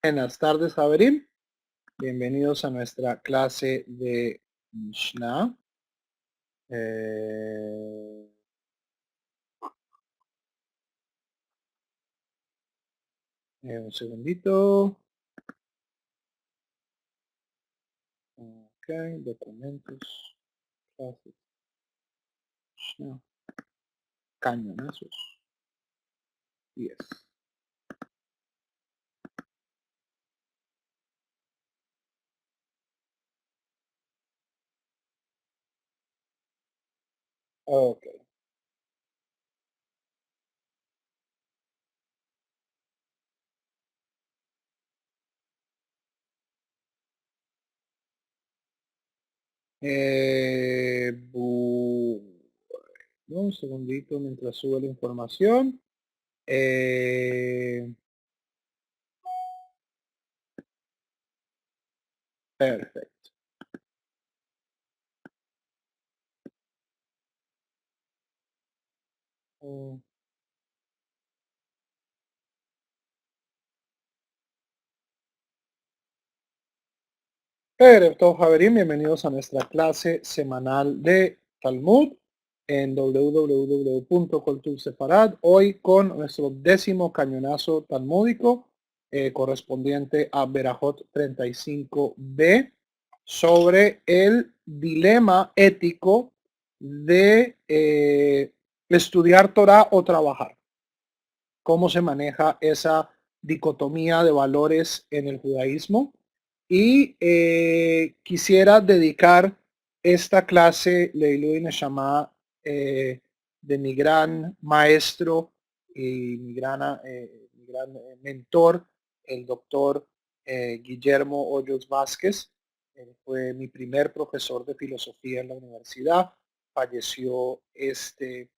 Buenas tardes, Javerim. Bienvenidos a nuestra clase de Mishnah. Un segundito. Ok, documentos, clases, Mishnah, cañonazos, 10. Ok. Un segundito mientras sube la información. Perfecto. Perfecto, Javerín, bienvenidos a nuestra clase semanal de Talmud en www.cultursefarad. Hoy con nuestro 10º cañonazo talmúdico correspondiente a Berajot 35b sobre el dilema ético de estudiar Torah o trabajar. Cómo se maneja esa dicotomía de valores en el judaísmo. Y quisiera dedicar esta clase Leilui Neshama de mi gran maestro y mi gran mentor, el doctor Guillermo Hoyos Vázquez. Él fue mi primer profesor de filosofía en la universidad. Falleció este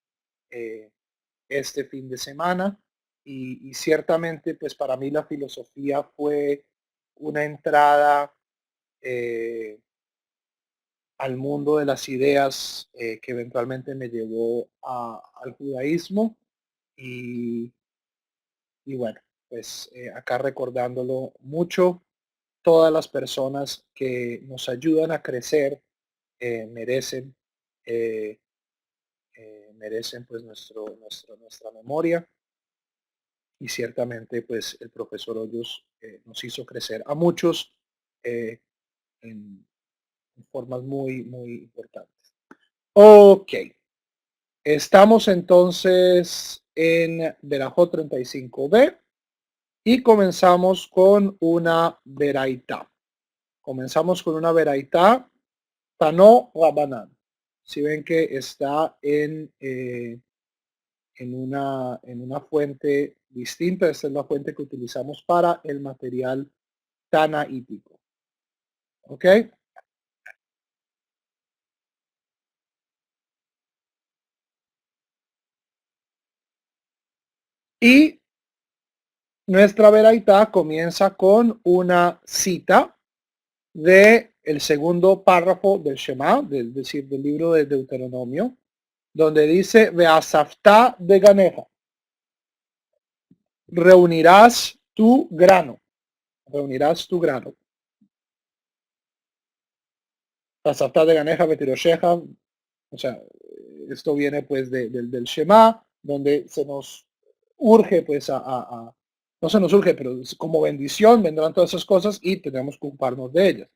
fin de semana y ciertamente pues para mí la filosofía fue una entrada al mundo de las ideas que eventualmente me llevó al judaísmo y, y bueno, pues acá recordándolo mucho, todas las personas que nos ayudan a crecer merecen eh, merecen pues nuestra memoria. Y ciertamente pues el profesor Hoyos nos hizo crecer a muchos eh, en, en formas muy importantes. Ok, estamos entonces en Berajot 35b y comenzamos con una veraitá. Comenzamos con una veraitá Tano Rabanan. Si ven que está en una fuente distinta. Esta es la fuente que utilizamos para el material tanaítico. ¿Ok? Y nuestra veraitá comienza con una cita de el segundo párrafo del Shema, es decir, del libro de Deuteronomio, donde dice, Veasafta de ganeja, reunirás tu grano, reunirás tu grano. Veasafta de ganeja, betirosheja, o sea, esto viene pues del Shema, donde se nos urge pues no se nos urge, pero como bendición vendrán todas esas cosas y tenemos que ocuparnos de ellas.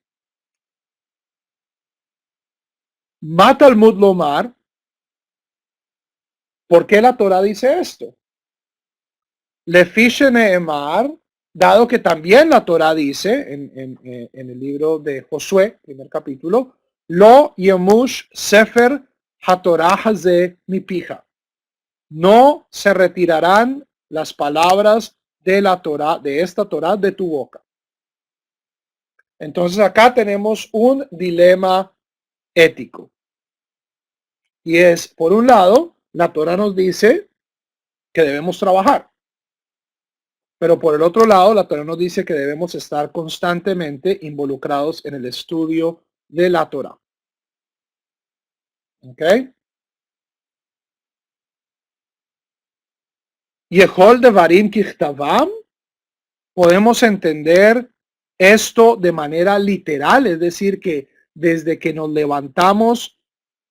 Mata al Lomar, ¿por qué la Torah dice esto? Le fiche Neemar, dado que también la Torah dice en el libro de Josué, primer capítulo, Lo Yemush Sefer HaTorah Haze mi pija. No se retirarán las palabras de la Torah, de esta Torah de tu boca. Entonces acá tenemos un dilema ético. Y es, por un lado, la Torah nos dice que debemos trabajar. Pero por el otro lado, la Torah nos dice que debemos estar constantemente involucrados en el estudio de la Torah. ¿Ok? Yehol de Varim Kichtavam, podemos entender esto de manera literal, es decir, que desde que nos levantamos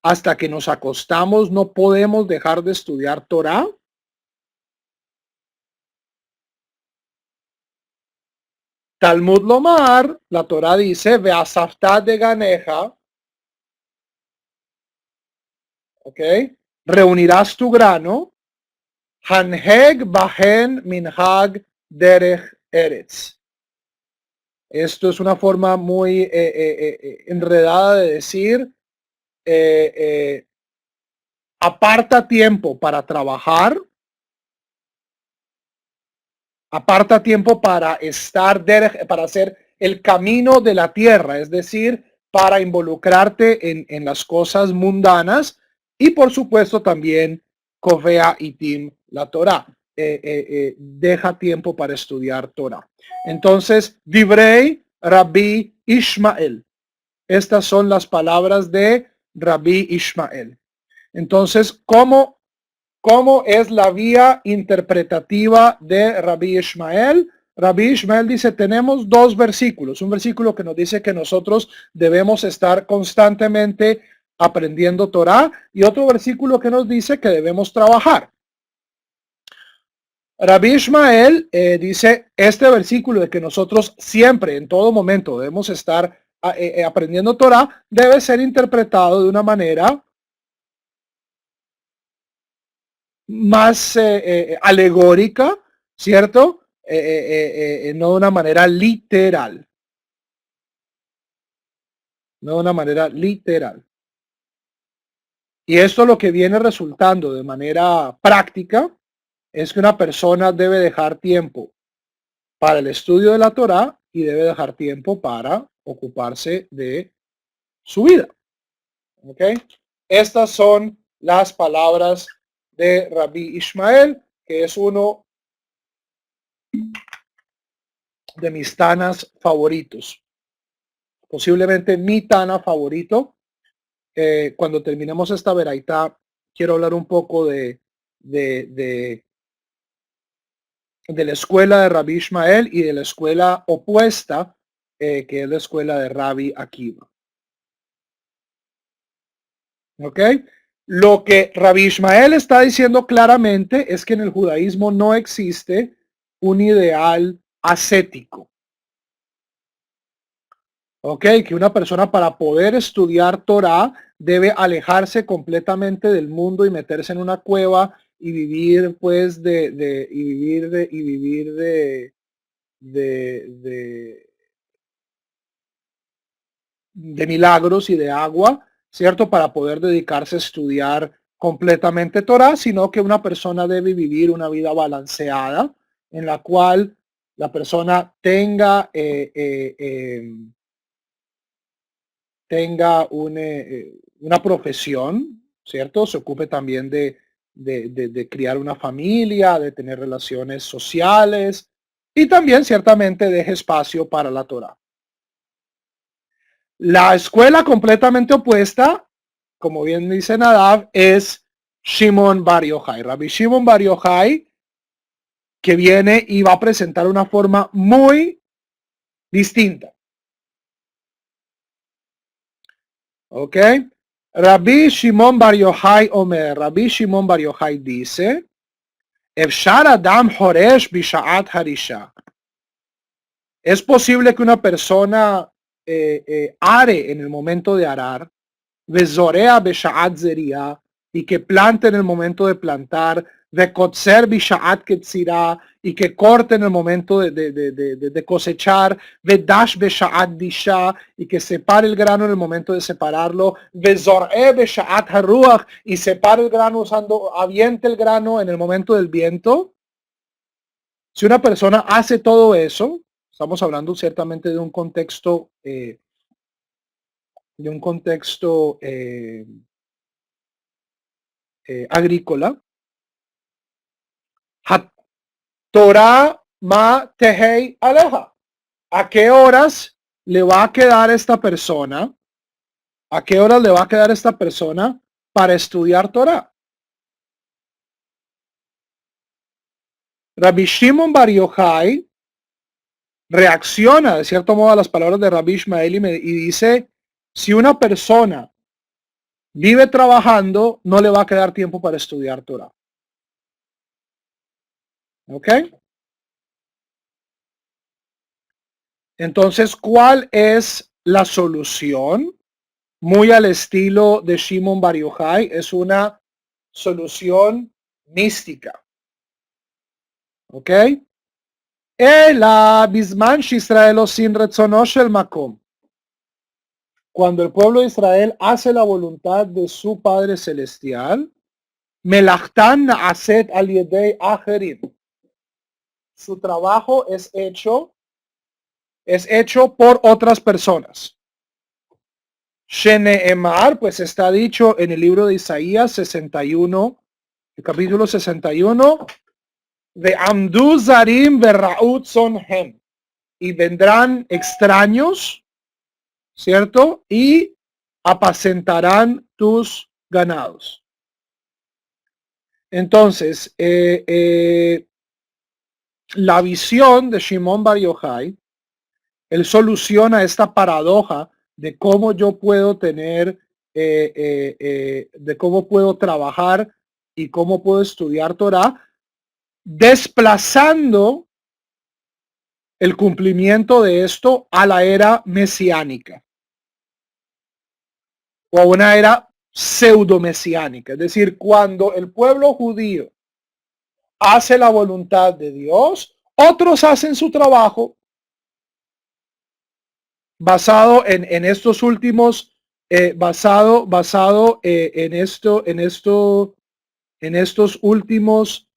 hasta que nos acostamos no podemos dejar de estudiar Torah. Talmud Lomar, la Torah dice, Ve'asafta de ganeja, ¿ok? Reunirás tu grano, Hanheg bahen minhag derech eretz. Esto es una forma muy enredada de decir, aparta tiempo para trabajar, aparta tiempo para estar, para hacer el camino de la tierra, es decir, para involucrarte en las cosas mundanas y por supuesto también Kovea y Tim la Torah. Deja tiempo para estudiar Torah. Entonces, Divrei Rabbi Ishmael. Estas son las palabras de Rabbi Ishmael. Entonces, ¿cómo es la vía interpretativa de Rabbi Ishmael? Rabbi Ishmael dice, tenemos dos versículos. Un versículo que nos dice que nosotros debemos estar constantemente aprendiendo Torah y otro versículo que nos dice que debemos trabajar. Rabbi Ishmael dice este versículo de que nosotros siempre, en todo momento, debemos estar aprendiendo Torah, debe ser interpretado de una manera más alegórica, ¿cierto? No de una manera literal. No de una manera literal. Y esto lo que viene resultando de manera práctica es que una persona debe dejar tiempo para el estudio de la Torá y debe dejar tiempo para ocuparse de su vida. ¿Ok? Estas son las palabras de Rabbi Ishmael, que es uno de mis tanas favoritos. Posiblemente mi tana favorito. Cuando terminemos esta veraitá, quiero hablar un poco de la escuela de Rabbi Ishmael y de la escuela opuesta, que es la escuela de Rabbi Akiva. ¿Ok? Lo que Rabbi Ishmael está diciendo claramente es que en el judaísmo no existe un ideal ascético. ¿Ok? Que una persona para poder estudiar Torah debe alejarse completamente del mundo y meterse en una cueva y vivir pues de milagros y de agua, ¿cierto? Para poder dedicarse a estudiar completamente Torah, sino que una persona debe vivir una vida balanceada en la cual la persona tenga una profesión, ¿cierto? Se ocupe también de criar una familia, de tener relaciones sociales y también ciertamente deje espacio para la Torah. La escuela completamente opuesta, como bien dice Nadav, es Shimon Bar Yochai. Rabbi Shimon Bar Yochai, que viene y va a presentar una forma muy distinta. ¿Ok? Rabbi Shimon Bar Yochai Omer. Rabbi Shimon Bar Yochai dice, Efshar Adam Horesh Bisha'at Harisha. Es posible que una persona are en el momento de arar, Vezorea Besha'at Zeria, y que plante en el momento de plantar, Vekotzer Bisha'at Ketzira, y que corte en el momento de cosechar, Vedash Besha'at Disha, y que separe el grano en el momento de separarlo, Vezor'e Besha'at Haruach, y separe el grano aviente el grano en el momento del viento. Si una persona hace todo eso, estamos hablando ciertamente de un contexto agrícola. Torah ma tehei aleja. ¿A qué horas le va a quedar esta persona? ¿A qué horas le va a quedar esta persona para estudiar Torah? Rabbi Shimon Bar Yochai reacciona de cierto modo a las palabras de Rabbi Ishmael y dice, si una persona vive trabajando, no le va a quedar tiempo para estudiar Torah. ¿Ok? Entonces, ¿cuál es la solución? Muy al estilo de Shimon Bar Yochai, es una solución mística. ¿Ok? Ela bisman Israel sin retzonosh el makom. Cuando el pueblo de Israel hace la voluntad de su Padre Celestial, melachtan aset al yedei acherim. Su trabajo es hecho por otras personas. Sheneemar, pues está dicho en el libro de Isaías 61, el capítulo 61, de Amdu Zarim Berraut Sonhem, y vendrán extraños, ¿cierto? Y apacentarán tus ganados. Entonces, la visión de Shimon Bar Yochai, él soluciona esta paradoja de cómo yo puedo tener, de cómo puedo trabajar y cómo puedo estudiar Torah, desplazando el cumplimiento de esto a la era mesiánica o a una era pseudo mesiánica. Es decir, cuando el pueblo judío hace la voluntad de Dios, otros hacen su trabajo basado en estos últimos, basado en estos últimos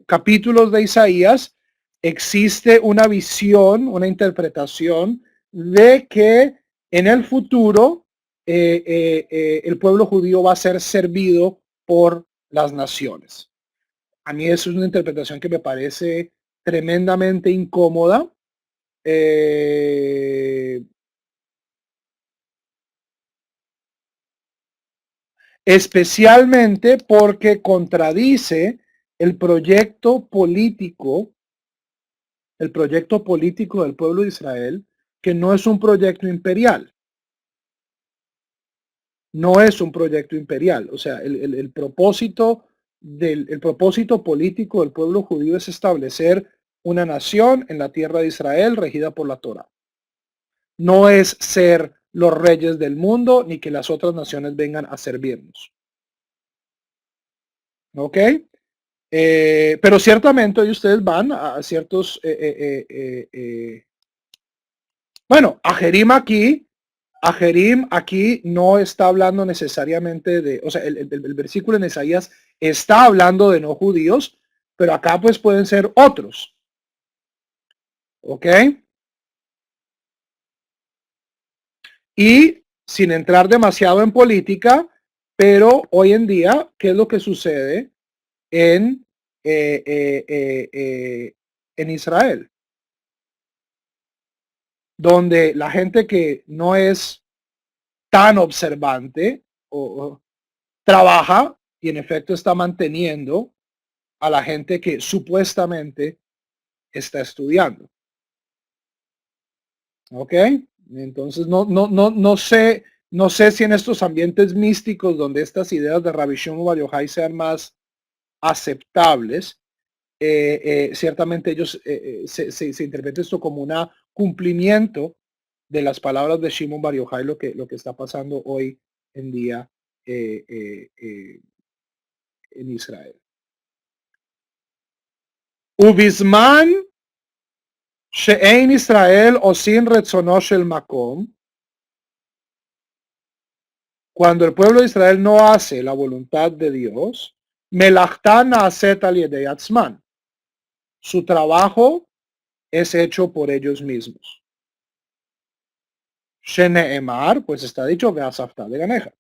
capítulos de Isaías, existe una visión, una interpretación de que en el futuro el pueblo judío va a ser servido por las naciones. A mí eso es una interpretación que me parece tremendamente incómoda. Especialmente porque contradice el proyecto político del pueblo de Israel, que no es un proyecto imperial. No es un proyecto imperial. O sea, el propósito el propósito político del pueblo judío es establecer una nación en la tierra de Israel regida por la Torah. No es ser los reyes del mundo ni que las otras naciones vengan a servirnos. ¿Ok? Pero ciertamente hoy ustedes van a ciertos, bueno, Ajerim aquí no está hablando necesariamente de, o sea, el versículo en Isaías está hablando de no judíos, pero acá pues pueden ser otros. ¿Ok? Y sin entrar demasiado en política, pero hoy en día, ¿qué es lo que sucede en Israel? Donde la gente que no es tan observante o trabaja y en efecto está manteniendo a la gente que supuestamente está estudiando. ¿Ok? Entonces no sé si en estos ambientes místicos donde estas ideas de Rabbi Shimon Bar Yochai sean más aceptables, ciertamente ellos se interpreta esto como un cumplimiento de las palabras de Shimon Bar Yochai, lo que está pasando hoy en día en Israel. Ubisman she'ein Israel o sin retzono shel makom. Cuando el pueblo de Israel no hace la voluntad de Dios, melachtan naaset al yedei atzman. Su trabajo es hecho por ellos mismos. Sheneemar, pues está dicho, veasafta de ganeja.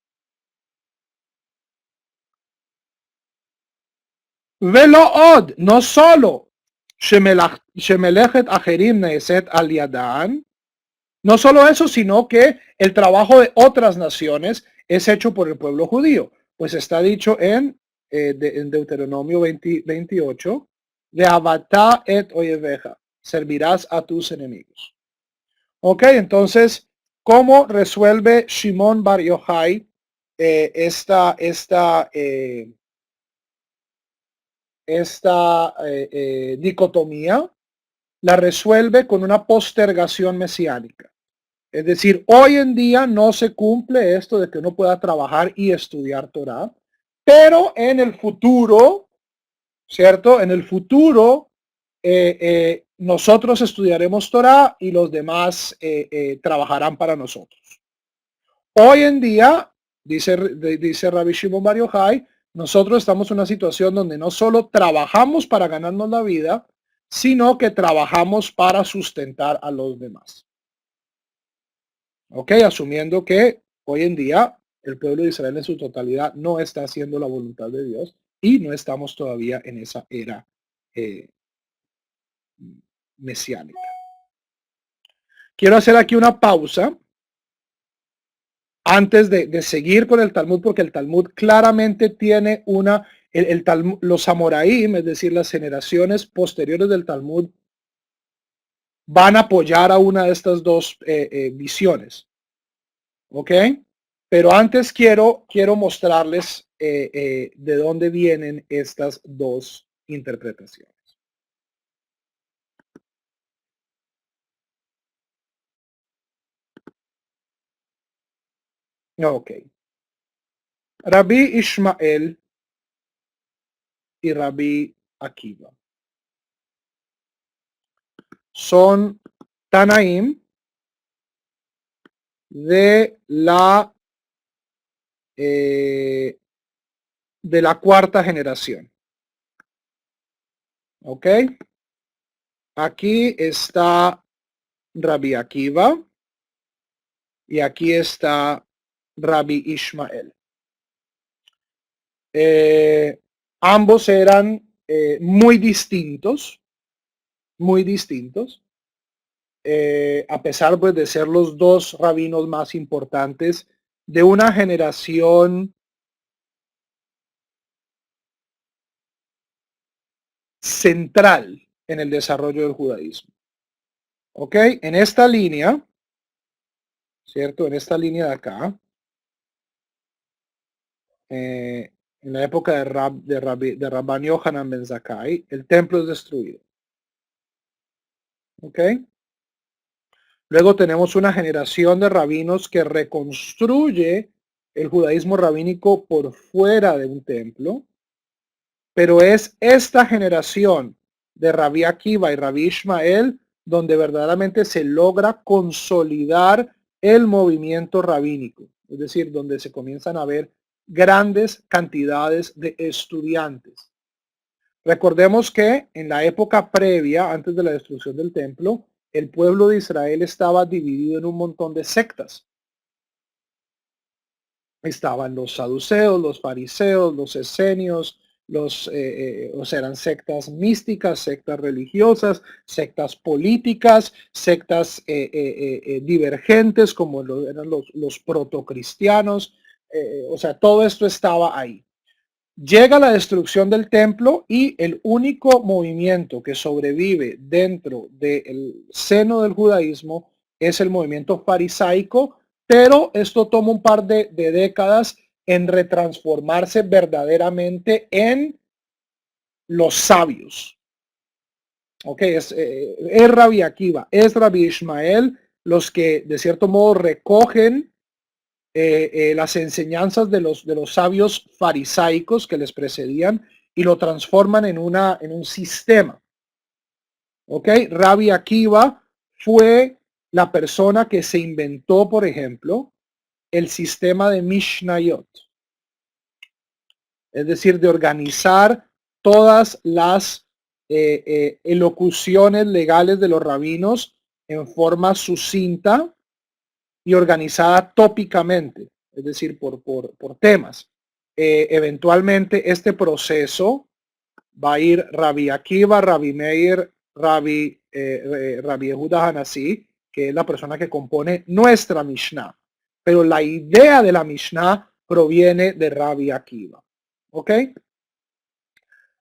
Velo od, no solo shemelechet ajerim neeset al yadan, no solo eso, sino que el trabajo de otras naciones es hecho por el pueblo judío. Pues está dicho en Deuteronomio 28, de abatá et oyeveja. servirás a tus enemigos. Ok, entonces, ¿cómo resuelve Shimon Bar Yochai esta dicotomía? La resuelve con una postergación mesiánica. Es decir, hoy en día no se cumple esto de que uno pueda trabajar y estudiar Torah, pero en el futuro, ¿cierto? En el futuro nosotros estudiaremos Torah y los demás trabajarán para nosotros. Hoy en día, dice Rabbi Shimon Bar Yochai, nosotros estamos en una situación donde no solo trabajamos para ganarnos la vida, sino que trabajamos para sustentar a los demás. Ok, asumiendo que hoy en día el pueblo de Israel en su totalidad no está haciendo la voluntad de Dios y no estamos todavía en esa era mesiánica. Quiero hacer aquí una pausa antes de seguir con el Talmud, porque el Talmud claramente tiene el Talmud, los Amoraim, es decir, las generaciones posteriores del Talmud, van a apoyar a una de estas dos visiones. ¿Ok? Pero antes quiero mostrarles de dónde vienen estas dos interpretaciones. Ok. Rabbi Ishmael y Rabbi Akiva son Tanaim de la cuarta generación. ¿Ok? Aquí está Rabbi Akiva y aquí está Rabbi Ishmael. Ambos eran muy distintos, a pesar pues, de ser los dos rabinos más importantes de una generación central en el desarrollo del judaísmo. ¿Ok? En esta línea, ¿cierto? En esta línea de acá, en la época de Rabban Yohanan ben Zakkai, el templo es destruido. ¿Ok? Luego tenemos una generación de rabinos que reconstruye el judaísmo rabínico por fuera de un templo, pero es esta generación de Rabbi Akiva y Rabbi Ishmael donde verdaderamente se logra consolidar el movimiento rabínico, es decir, donde se comienzan a ver grandes cantidades de estudiantes. Recordemos que en la época previa, antes de la destrucción del templo, el pueblo de Israel estaba dividido en un montón de sectas. Estaban los saduceos, los fariseos, los esenios, o sea, eran sectas místicas, sectas religiosas, sectas políticas, sectas divergentes como eran los protocristianos. O sea, todo esto estaba ahí. Llega la destrucción del templo y el único movimiento que sobrevive dentro del seno del judaísmo es el movimiento farisaico, pero esto toma un par de décadas en retransformarse verdaderamente en los sabios. Ok, es Rabbi Akiva, es Rabbi Ishmael los que de cierto modo recogen las enseñanzas de los sabios farisaicos que les precedían y lo transforman en un sistema. ¿Ok? Rabbi Akiva fue la persona que se inventó, por ejemplo, el sistema de Mishnayot. Es decir, de organizar todas las elocuciones legales de los rabinos en forma sucinta y organizada tópicamente, es decir, por temas. Eventualmente este proceso va a ir Rabbi Akiva, Rabbi Meir, Rabbi Yehuda Hanasí, que es la persona que compone nuestra Mishnah. Pero la idea de la Mishnah proviene de Rabbi Akiva. ¿Ok?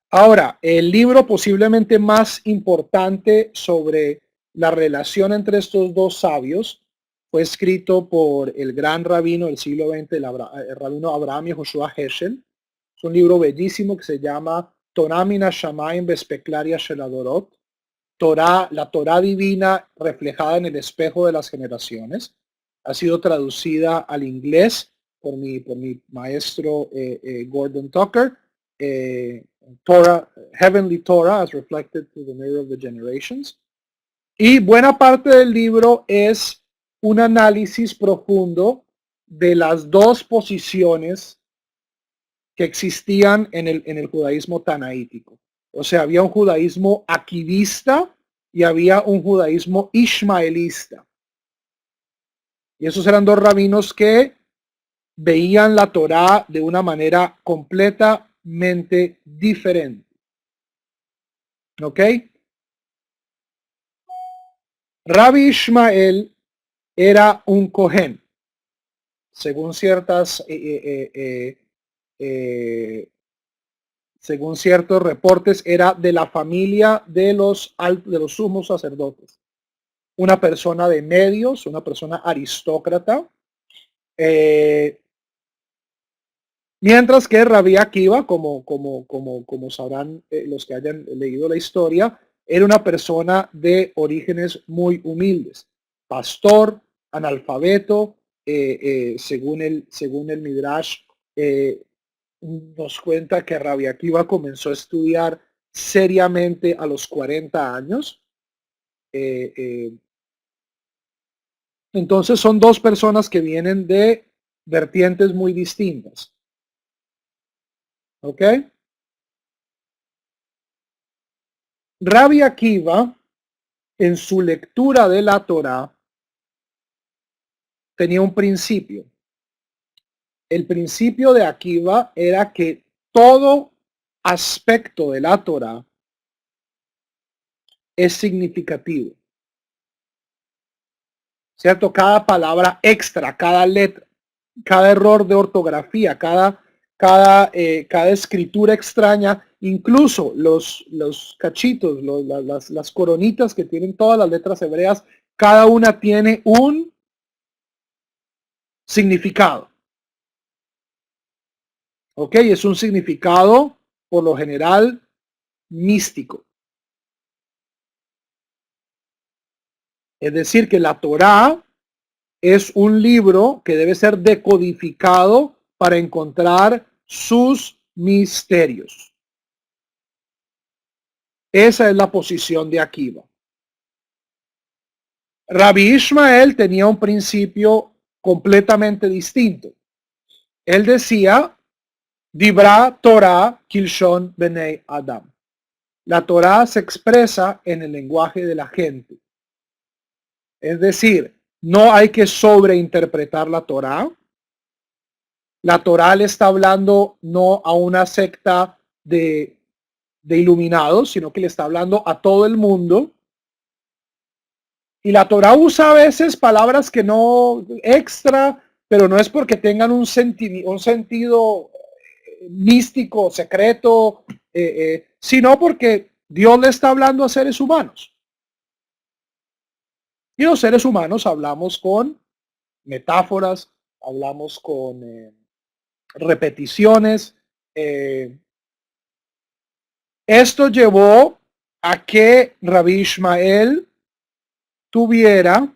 Ahora, el libro posiblemente más importante sobre la relación entre estos dos sabios fue escrito por el gran rabino del siglo XX, el rabino Abraham Yehoshua Heschel. Es un libro bellísimo que se llama Torah min hashamayim bespeklaria shel hadorot. La Torah divina reflejada en el espejo de las generaciones. Ha sido traducida al inglés por mi maestro Gordon Tucker. Torah, Heavenly Torah as reflected through the mirror of the generations. Y buena parte del libro es un análisis profundo de las dos posiciones que existían en el judaísmo tanaítico. O sea, había un judaísmo aquivista y había un judaísmo ishmaelista. Y esos eran dos rabinos que veían la Torá de una manera completamente diferente. ¿Ok? Rabbi Ishmael era un Cohen, según según ciertos reportes, era de la familia de los sumos sacerdotes. Una persona de medios, una persona aristócrata. Mientras que Rabbi Akiva, como sabrán los que hayan leído la historia, era una persona de orígenes muy humildes. Pastor, analfabeto, según el Midrash, nos cuenta que Rabbi Akiva comenzó a estudiar seriamente a los 40 años. Entonces son dos personas que vienen de vertientes muy distintas. ¿Ok? Rabbi Akiva, en su lectura de la Torá, tenía un principio. El principio de Akiva era que todo aspecto de la Torá es significativo. ¿Cierto? Cada palabra extra, cada letra, cada error de ortografía, cada escritura extraña, incluso los cachitos, las coronitas que tienen todas las letras hebreas, cada una tiene un significado. ¿Ok? Es un significado, por lo general, místico. Es decir, que la Torá es un libro que debe ser decodificado para encontrar sus misterios. Esa es la posición de Akiva. Rabbi Ishmael tenía un principio completamente distinto. Él decía, Dibra Torah Kilshon Benei Adam. La Torá se expresa en el lenguaje de la gente. Es decir, no hay que sobreinterpretar la Torá. La Torá le está hablando no a una secta de iluminados, sino que le está hablando a todo el mundo. Y la Torá usa a veces palabras que no extra, pero no es porque tengan un sentido místico, secreto, sino porque Dios le está hablando a seres humanos. Y los seres humanos hablamos con metáforas, hablamos con repeticiones. Esto llevó a que Rabbi Ishmael tuviera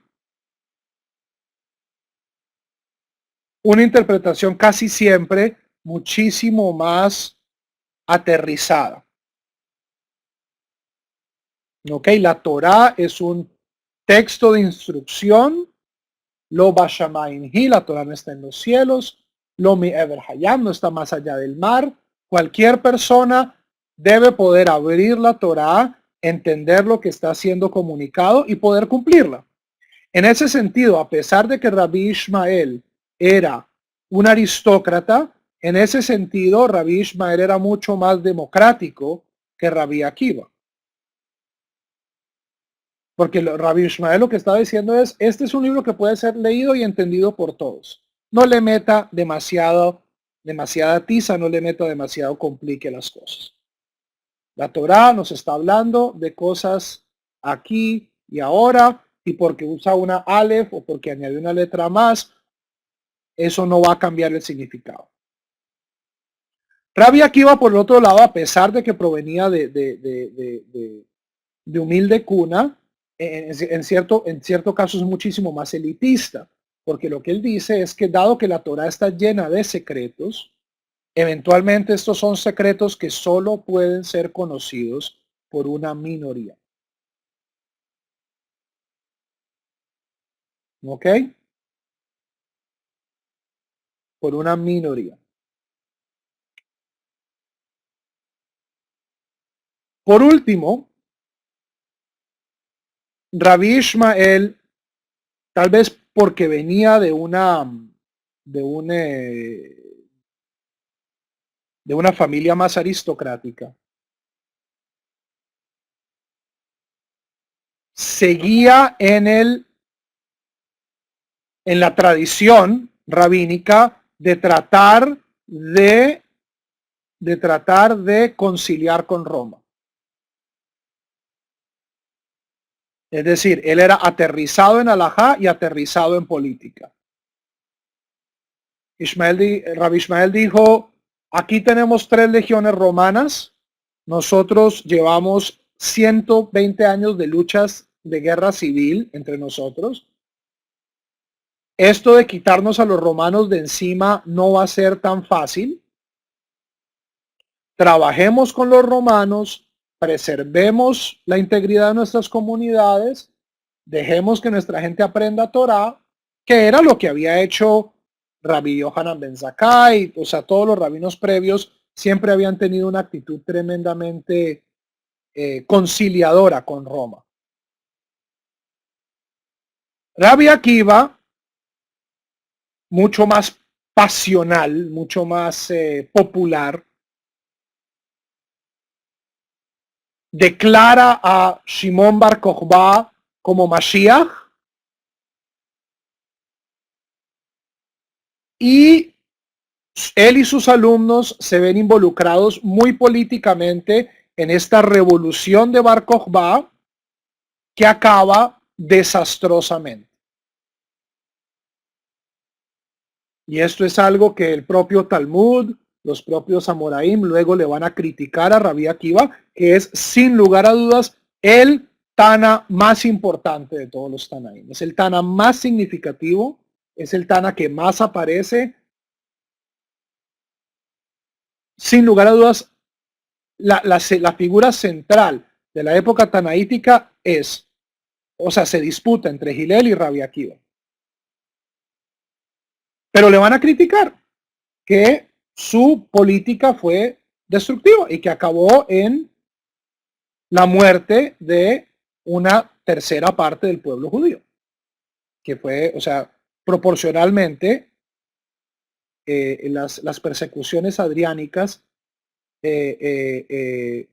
una interpretación casi siempre muchísimo más aterrizada. ¿Ok? La Torá es un texto de instrucción. Lo bashamayim hi, la Torá no está en los cielos. Lo mi ever hayam, no está más allá del mar. Cualquier persona debe poder abrir la Torá, entender lo que está siendo comunicado y poder cumplirla. En ese sentido, a pesar de que Rabbi Ishmael era un aristócrata, en ese sentido Rabbi Ishmael era mucho más democrático que Rabbi Akiva. Porque Rabbi Ishmael lo que está diciendo es, este es un libro que puede ser leído y entendido por todos. No le meta demasiada tiza, no le meta demasiado complique las cosas. La Torá nos está hablando de cosas aquí y ahora, y porque usa una Aleph o porque añade una letra más, eso no va a cambiar el significado. Rabbi Akiva, por el otro lado, a pesar de que provenía de humilde cuna, en cierto caso es muchísimo más elitista, porque lo que él dice es que dado que la Torá está llena de secretos, eventualmente estos son secretos que solo pueden ser conocidos por una minoría. ¿Ok? Por una minoría. Por último, Rabbi Ishmael, tal vez porque venía de un de una familia más aristocrática, seguía en la tradición rabínica de tratar de conciliar con Roma. Es decir, él era aterrizado en alajá y aterrizado en política. Rabbi Ishmael dijo, aquí tenemos 3 legiones romanas, nosotros llevamos 120 años de luchas de guerra civil entre nosotros. Esto de quitarnos a los romanos de encima no va a ser tan fácil. Trabajemos con los romanos, preservemos la integridad de nuestras comunidades, dejemos que nuestra gente aprenda Torah, que era lo que había hecho Rabbi Yohanan ben Zakkai, o sea, todos los rabinos previos siempre habían tenido una actitud tremendamente conciliadora con Roma. Rabbi Akiva, mucho más pasional, mucho más popular, declara a Shimon Bar Kokhba como Mashiach y él y sus alumnos se ven involucrados muy políticamente en esta revolución de Bar Kokhba que acaba desastrosamente. Y esto es algo que el propio Talmud, los propios Amoraim luego le van a criticar a Rabbi Akiva, que es sin lugar a dudas el Tana más importante de todos los Tanaim. Es el Tana más significativo, es el Tana que más aparece. Sin lugar a dudas, la figura central de la época tanaítica se disputa entre Hillel y Rabbi Akiva. Pero le van a criticar que su política fue destructiva y que acabó en la muerte de una tercera parte del pueblo judío, que fue, proporcionalmente las persecuciones adriánicas en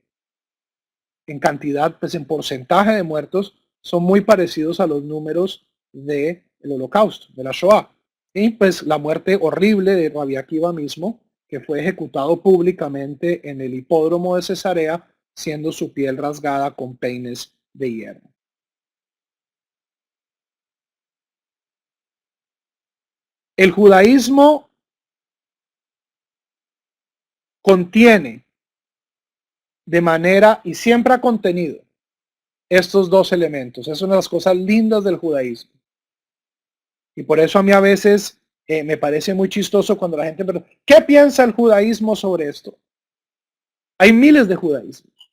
cantidad, pues en porcentaje de muertos, son muy parecidos a los números del Holocausto, de la Shoah. Y pues la muerte horrible de Rabbi Akiva mismo, que fue ejecutado públicamente en el hipódromo de Cesarea, siendo su piel rasgada con peines de hierro. El judaísmo contiene de manera, y siempre ha contenido, estos dos elementos. Es una de las cosas lindas del judaísmo. Y por eso a mí a veces me parece muy chistoso cuando la gente pregunta, ¿qué piensa el judaísmo sobre esto? Hay miles de judaísmos.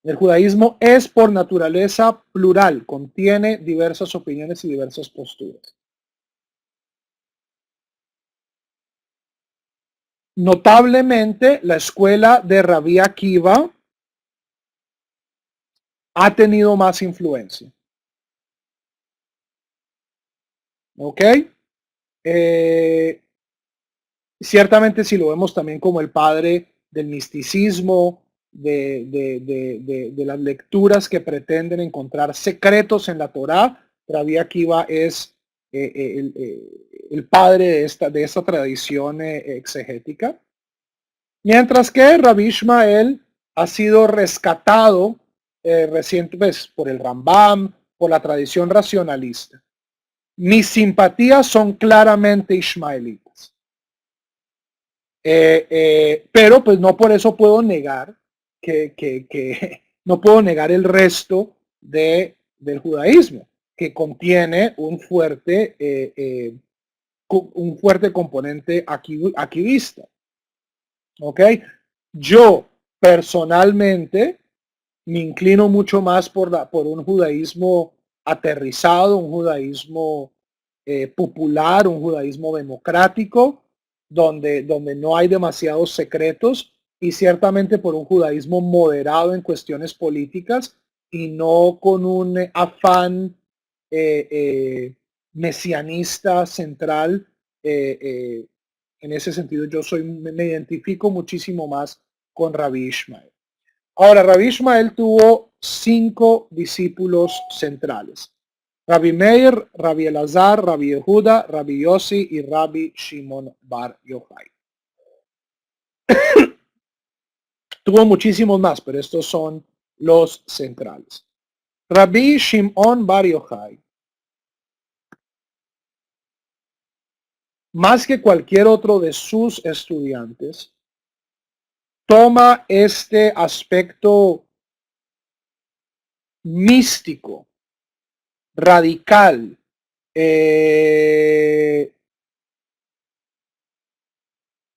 El judaísmo es por naturaleza plural, contiene diversas opiniones y diversas posturas. Notablemente, la escuela de Rabbi Akiva ha tenido más influencia. ¿Ok? Ciertamente si lo vemos también como el padre del misticismo, de las lecturas que pretenden encontrar secretos en la Torá, Rabbi Akiva es el padre de esta tradición exegética. Mientras que Rabbi Ishmael ha sido rescatado recientemente por el Rambam, por la tradición racionalista. Mis simpatías son claramente ismaelitas. Pero pues no por eso puedo negar que no puedo negar el resto del judaísmo, que contiene un fuerte componente aquivista. ¿Ok? Yo personalmente me inclino mucho más por un judaísmo aterrizado, un judaísmo popular, un judaísmo democrático, donde no hay demasiados secretos, y ciertamente por un judaísmo moderado en cuestiones políticas y no con un afán mesianista central. En ese sentido me identifico muchísimo más con Rabbi Ishmael. Ahora, Rabbi Ishmael tuvo 5 discípulos centrales: Rabbi Meir, Rabbi Elazar, Rabbi Yehuda, Rabbi Yossi y Rabbi Shimon bar Yochai. Tuvo muchísimos más, pero estos son los centrales. Rabbi Shimon bar Yochai, más que cualquier otro de sus estudiantes, toma este aspecto místico, radical,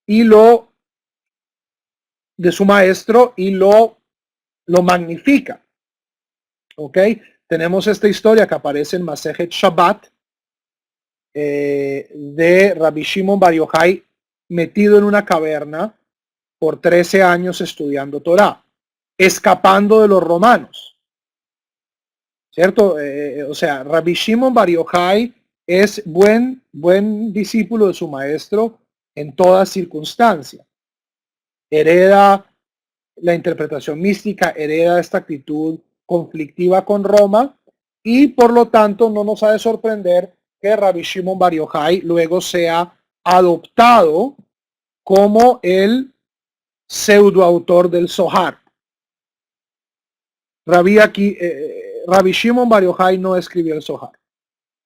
y lo de su maestro y lo magnifica. ¿Ok? Tenemos esta historia que aparece en Masejet Shabbat de Rabbi Shimon bar Yochai metido en una caverna por 13 años estudiando Torah, escapando de los romanos. ¿Cierto? O sea, Rabbi Shimon bar Yochai es buen discípulo de su maestro en toda circunstancia. Hereda la interpretación mística, hereda esta actitud conflictiva con Roma, y por lo tanto no nos ha de sorprender que Rabbi Shimon bar Yochai luego sea adoptado como el pseudoautor del Zohar. Rabbi Shimon bar Yochai no escribió el Zohar.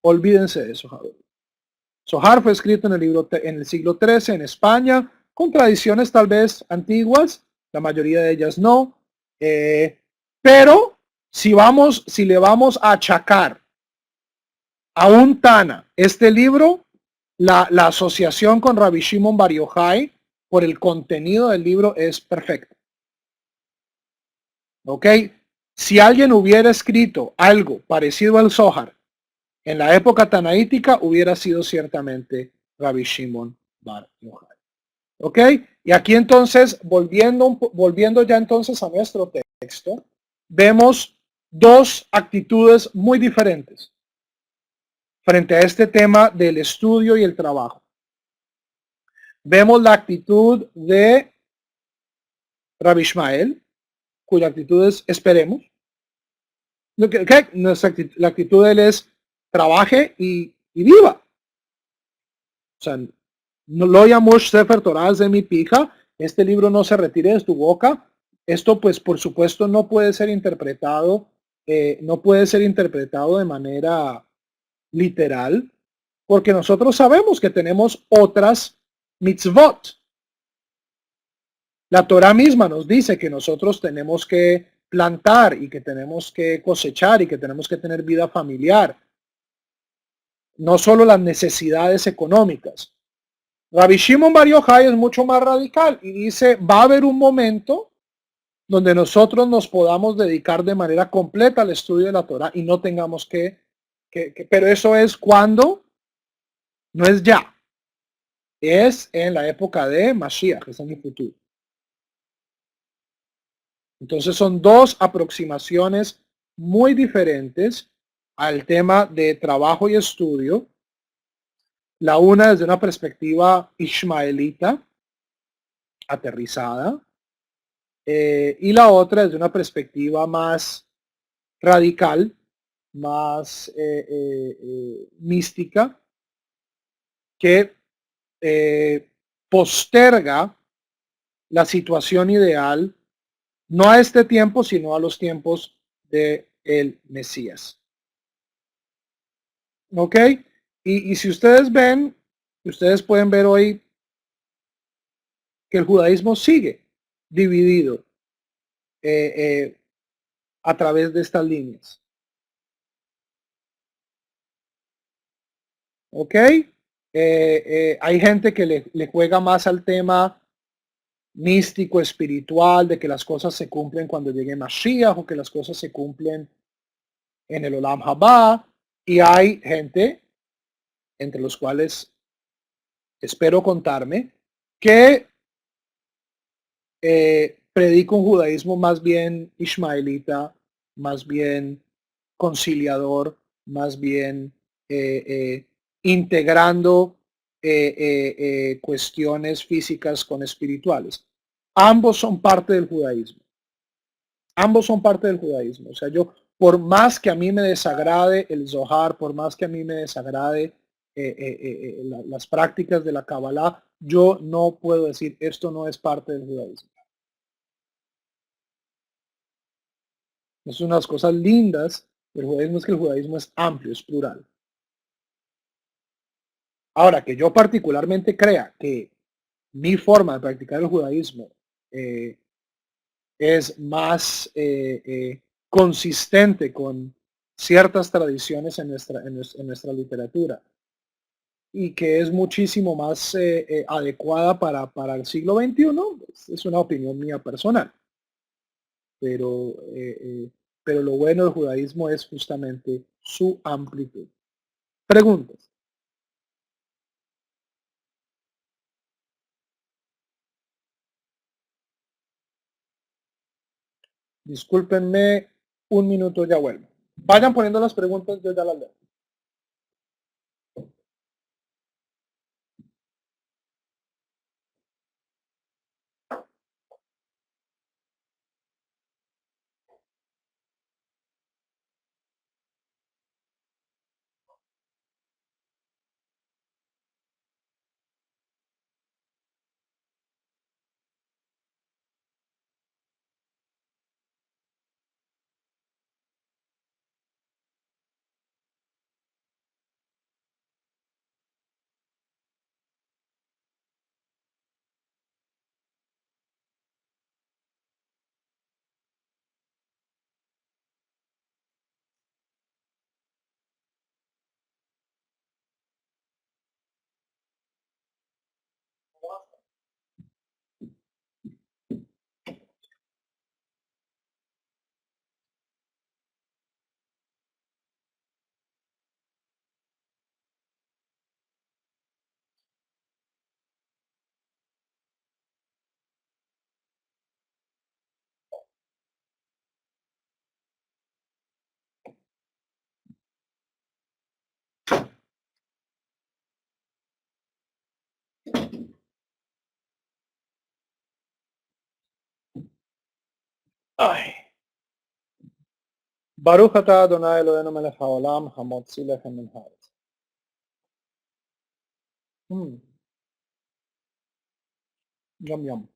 Olvídense de eso, Javier. Zohar fue escrito en el siglo XIII en España, con tradiciones tal vez antiguas, la mayoría de ellas no, pero si le vamos a achacar a un Tana este libro, la asociación con Rabbi Shimon bar Yochai por el contenido del libro es perfecta. ¿Ok? Si alguien hubiera escrito algo parecido al Zohar en la época tanaítica, hubiera sido ciertamente Rabbi Shimon bar Yochai. ¿Ok? Y aquí entonces, volviendo ya entonces a nuestro texto, vemos 2 actitudes muy diferentes frente a este tema del estudio y el trabajo. Vemos la actitud de Rabbi Ishmael, cuya actitud es esperemos. La actitud de él es trabaje y viva. O sea, no lo yamush sefer Torah de mi pija, este libro no se retire de tu boca. Esto pues por supuesto no puede ser interpretado de manera literal, porque nosotros sabemos que tenemos otras mitzvot. La Torah misma nos dice que nosotros tenemos que plantar y que tenemos que cosechar y que tenemos que tener vida familiar. No solo las necesidades económicas. Rabbi Shimon bar Yochai es mucho más radical y dice, va a haber un momento donde nosotros nos podamos dedicar de manera completa al estudio de la Torah y no tengamos pero eso es cuando, no es ya, es en la época de Mashiach, es en el futuro. Entonces son 2 aproximaciones muy diferentes al tema de trabajo y estudio. La una desde una perspectiva ishmaelita, aterrizada, y la otra desde una perspectiva más radical, más mística, que posterga la situación ideal No a este tiempo, sino a los tiempos de el Mesías. ¿Ok? Y si ustedes ven, ustedes pueden ver hoy que el judaísmo sigue dividido eh, eh, a través de estas líneas. ¿Ok? Hay gente que le juega más al tema místico, espiritual, de que las cosas se cumplen cuando llegue Mashiach o que las cosas se cumplen en el Olam Haba. Y hay gente, entre los cuales espero contarme, que predica un judaísmo más bien ismaelita, más bien conciliador, más bien integrando cuestiones físicas con espirituales. Ambos son parte del judaísmo. Ambos son parte del judaísmo. O sea, yo, por más que a mí me desagrade el Zohar, por más que a mí me desagrade las prácticas de la Kabbalah, yo no puedo decir esto no es parte del judaísmo. Es unas cosas lindas del judaísmo, es que el judaísmo es amplio, es plural. Ahora, que yo particularmente crea que mi forma de practicar el judaísmo eh, es más consistente con ciertas tradiciones en nuestra literatura y que es muchísimo más adecuada para el siglo XXI, es una opinión mía personal. Pero, pero lo bueno del judaísmo es justamente su amplitud. Preguntas. Discúlpenme un minuto, ya vuelvo. Vayan poniendo las preguntas, yo ya las leo. Ay. Baruch atah Adonai Eloheinu melech haolam hamotzi lechem min haaretz. Yum, yum.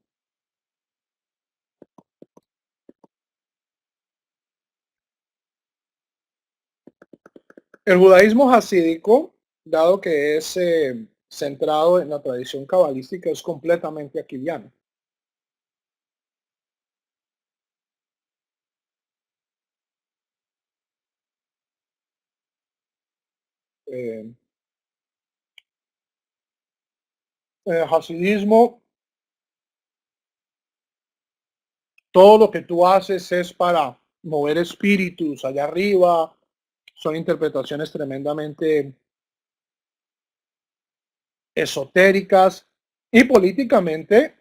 El judaísmo hasídico, dado que es centrado en la tradición cabalística, es completamente aquiliano. Eh, Hasidismo, todo lo que tú haces es para mover espíritus allá arriba, son interpretaciones tremendamente esotéricas y políticamente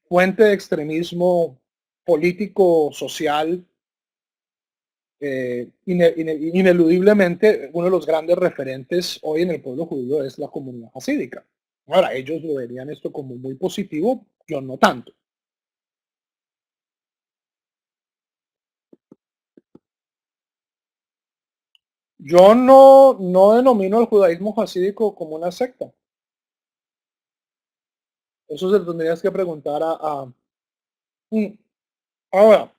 fuente de extremismo político, social, ineludiblemente uno de los grandes referentes hoy en el pueblo judío es la comunidad hasídica. Ahora, ellos lo verían esto como muy positivo, yo no tanto. Yo no denomino el judaísmo hasídico como una secta. Eso se lo tendrías que preguntar a Ahora,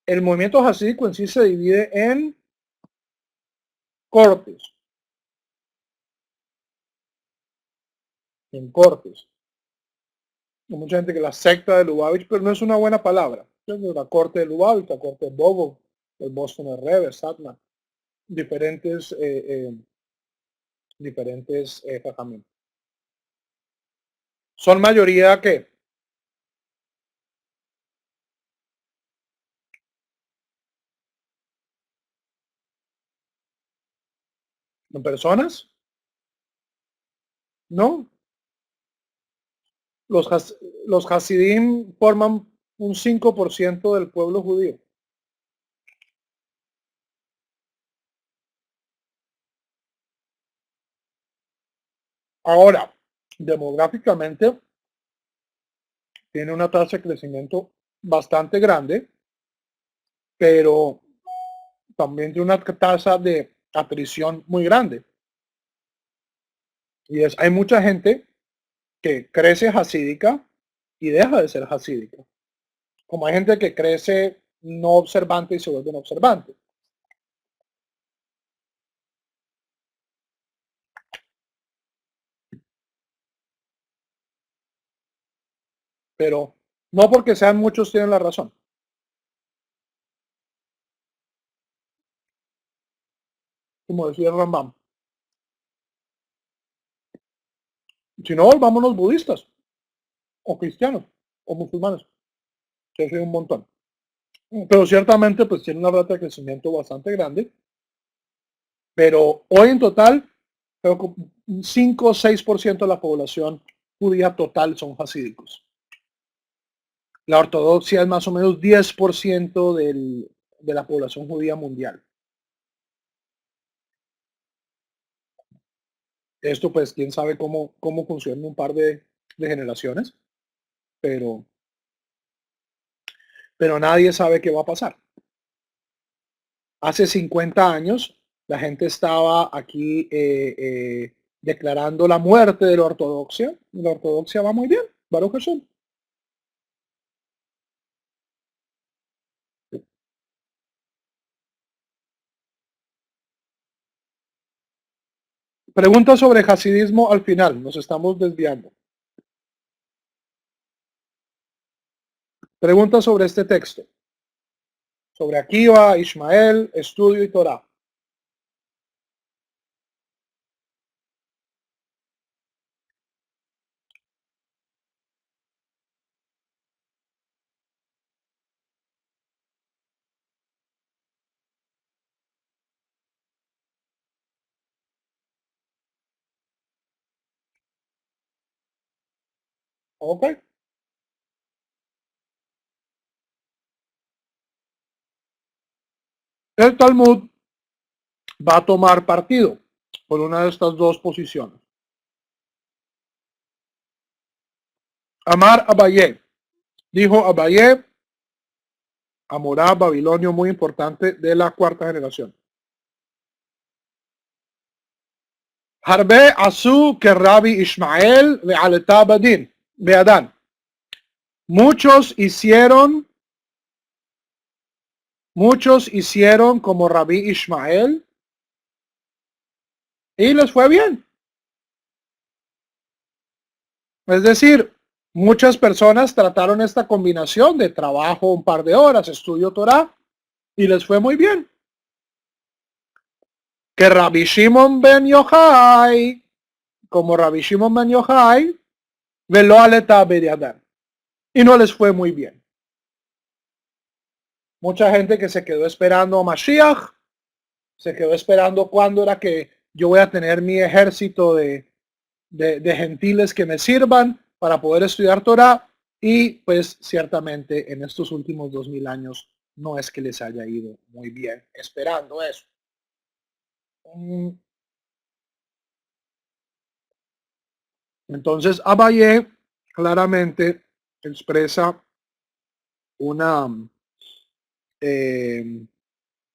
el movimiento hasídico en sí se divide en cortes. En cortes. Hay mucha gente que la secta de Lubavitch, pero no es una buena palabra. La corte de Lubavitch, la corte de Bobo, el Boston Rebbe, Satmar, diferentes jajamim. Son mayoría que en personas, ¿no? Los Hasidim forman un 5% del pueblo judío. Ahora, demográficamente, tiene una tasa de crecimiento bastante grande, pero también tiene una tasa de atrición muy grande. Y hay mucha gente que crece hasídica y deja de ser hasídica. Como hay gente que crece no observante y se vuelve no observante. Pero no porque sean muchos tienen la razón. Como decía Rambam. Si no, volvámonos budistas, o cristianos, o musulmanes, que es un montón. Pero ciertamente pues tiene una rata de crecimiento bastante grande. Pero hoy en total, creo que un 5 o 6% de la población judía total son hasídicos. La ortodoxia es más o menos 10% de la población judía mundial. Esto pues quién sabe cómo funciona en un par de generaciones, pero nadie sabe qué va a pasar. Hace 50 años la gente estaba aquí declarando la muerte de la ortodoxia, y la ortodoxia va muy bien, Baruch Hashem. Pregunta sobre hasidismo al final, nos estamos desviando. Pregunta sobre este texto, sobre Akiva, Ismael, estudio y Torah. Ok. El Talmud va a tomar partido por una de estas dos posiciones. Amar Abaye. Dijo Abaye, Amorá, babilonio muy importante de la cuarta generación. Harbe asu que Rabbi Ishmael ve'aleta badin, be'adan. Muchos hicieron como Rabbi Ishmael y les fue bien. Es decir, muchas personas trataron esta combinación de trabajo un par de horas, estudio Torah y les fue muy bien. Que Rabbi Shimon ben Yochai, como Rabbi Shimon ben Yochai, velo aleta be'adan. Y no les fue muy bien. Mucha gente que se quedó esperando a Mashiach, se quedó esperando cuándo era que yo voy a tener mi ejército de gentiles que me sirvan para poder estudiar Torah, y pues ciertamente en estos últimos 2000 años no es que les haya ido muy bien esperando eso. Entonces Abaye claramente expresa una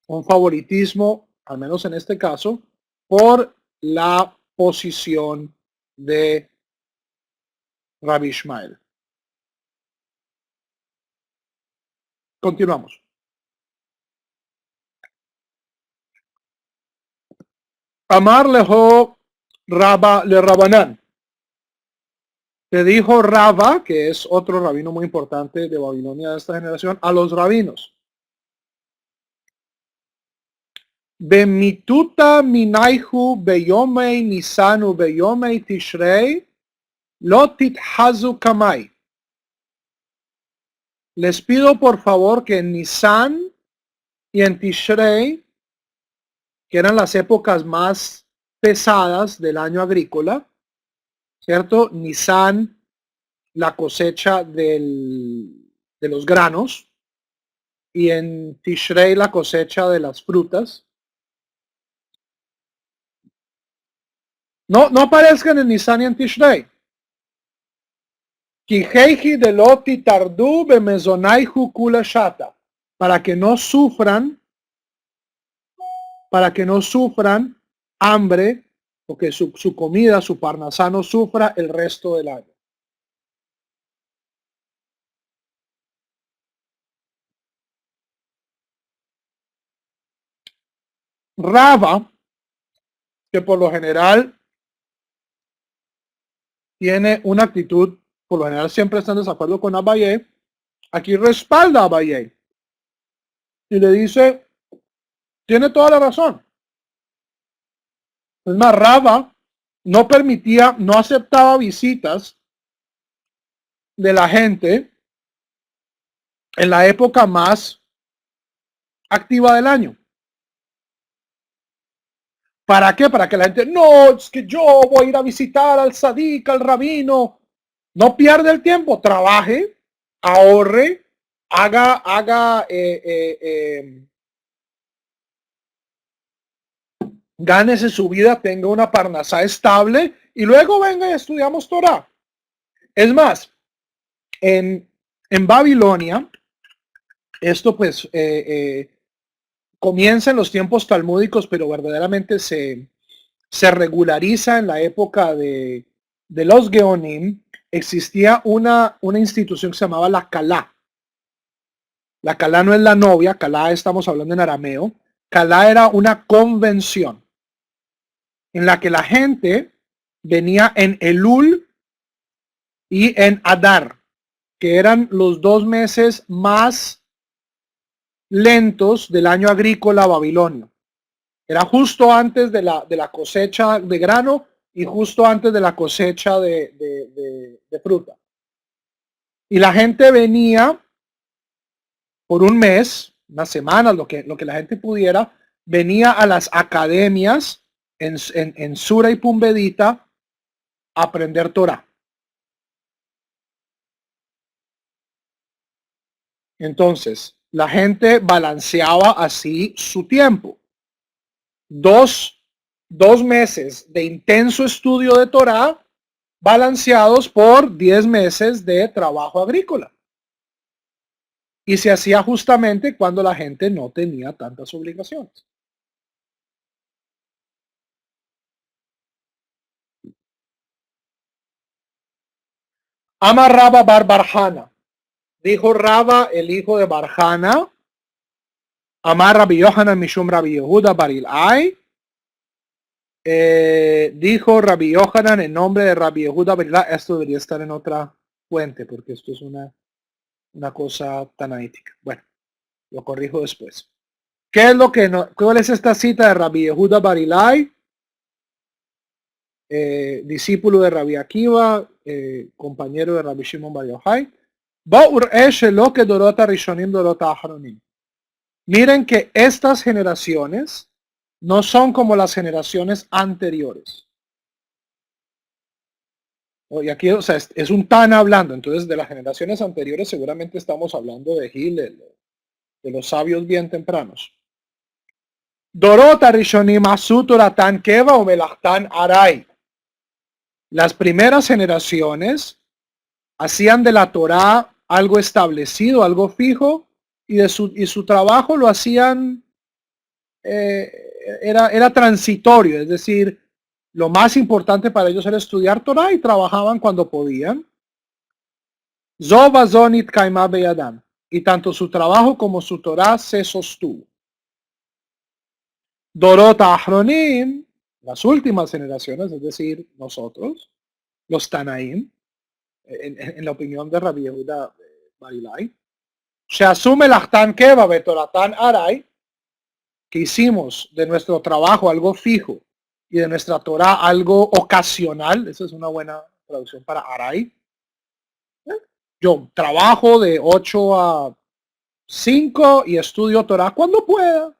un favoritismo, al menos en este caso, por la posición de Rabbi Ishmael. Continuamos. Amar lejo Rabba le Rabanán. Le dijo Rabba, que es otro rabino muy importante de Babilonia de esta generación, a los rabinos. Bemituta minaihu beyomei nisanu beyomei tishrei lotit hazu kamai. Les pido por favor que en Nisan y en Tishrei, que eran las épocas más pesadas del año agrícola, ¿cierto? Nisan, la cosecha de los granos, y en Tishrei la cosecha de las frutas. No aparezcan en Nisan y en Tishrei. Kiheiji de loti tardu bemezonaihu kula shata. Para que no sufran hambre, o que su comida, su parnasá no sufra el resto del año. Rava, que por lo general tiene una actitud, por lo general siempre está en desacuerdo con Abaye, aquí respalda a Abaye y le dice, tiene toda la razón. Es más, Rava no aceptaba visitas de la gente en la época más activa del año. ¿Para qué? Para que la gente, no, es que yo voy a ir a visitar al sadik, al rabino. No pierda el tiempo, trabaje, ahorre, gánese su vida, tenga una parnasá estable y luego venga y estudiamos Torah. Es más, en Babilonia, esto pues comienza en los tiempos talmúdicos, pero verdaderamente se regulariza en la época de los Geonim. Existía una institución que se llamaba la Calá. La Calá no es la novia, Calá estamos hablando en arameo. Calá era una convención en la que la gente venía en Elul y en Adar, que eran los 2 meses más lentos del año agrícola babilonio. Era justo antes de la cosecha de grano y justo antes de la cosecha de fruta. Y la gente venía por un mes, unas semanas, lo que la gente pudiera, venía a las academias en Sura y Pumbedita a aprender Torah. Entonces, la gente balanceaba así su tiempo. Dos meses de intenso estudio de Torah balanceados por 10 meses de trabajo agrícola. Y se hacía justamente cuando la gente no tenía tantas obligaciones. Ama Rabba bar Barjana. Dijo Rabba, el hijo de Barjana. Amar Rabbi Yohanan Mishum Rabbi Yehuda bar Ilai. Dijo Rabbi Yohanan en nombre de Rabbi Yehuda bar Ilai. Esto debería estar en otra fuente porque esto es una cosa tanaítica. Bueno, lo corrijo después. ¿Qué es lo que no? ¿Cuál es esta cita de Rabbi Yehuda bar Ilai? Discípulo de Rabbi Akiva, compañero de Rabbi Shimon bar Yochai. Miren que estas generaciones no son como las generaciones anteriores. Y aquí, o sea, es un Tana hablando, entonces de las generaciones anteriores seguramente estamos hablando de Gilel, de los sabios bien tempranos. Dorota Rishonim Asutoratan Keva o Melachtan Aray. Las primeras generaciones hacían de la Torá algo establecido, algo fijo, y su trabajo lo hacían, era transitorio, es decir, lo más importante para ellos era estudiar Torá y trabajaban cuando podían. Zova Zonit Kaima Beyadam. y tanto su trabajo como su Torah se sostuvo. Dorot Ahronim, las últimas generaciones, es decir, nosotros, los Tanaim, en la opinión de Rabbi Yehuda Barilai, se asume el Achtan Keva Betoratan Aray, que hicimos de nuestro trabajo algo fijo y de nuestra Torah algo ocasional. Esa es una buena traducción para Aray. Yo trabajo de 8 a 5 y estudio Torah cuando pueda.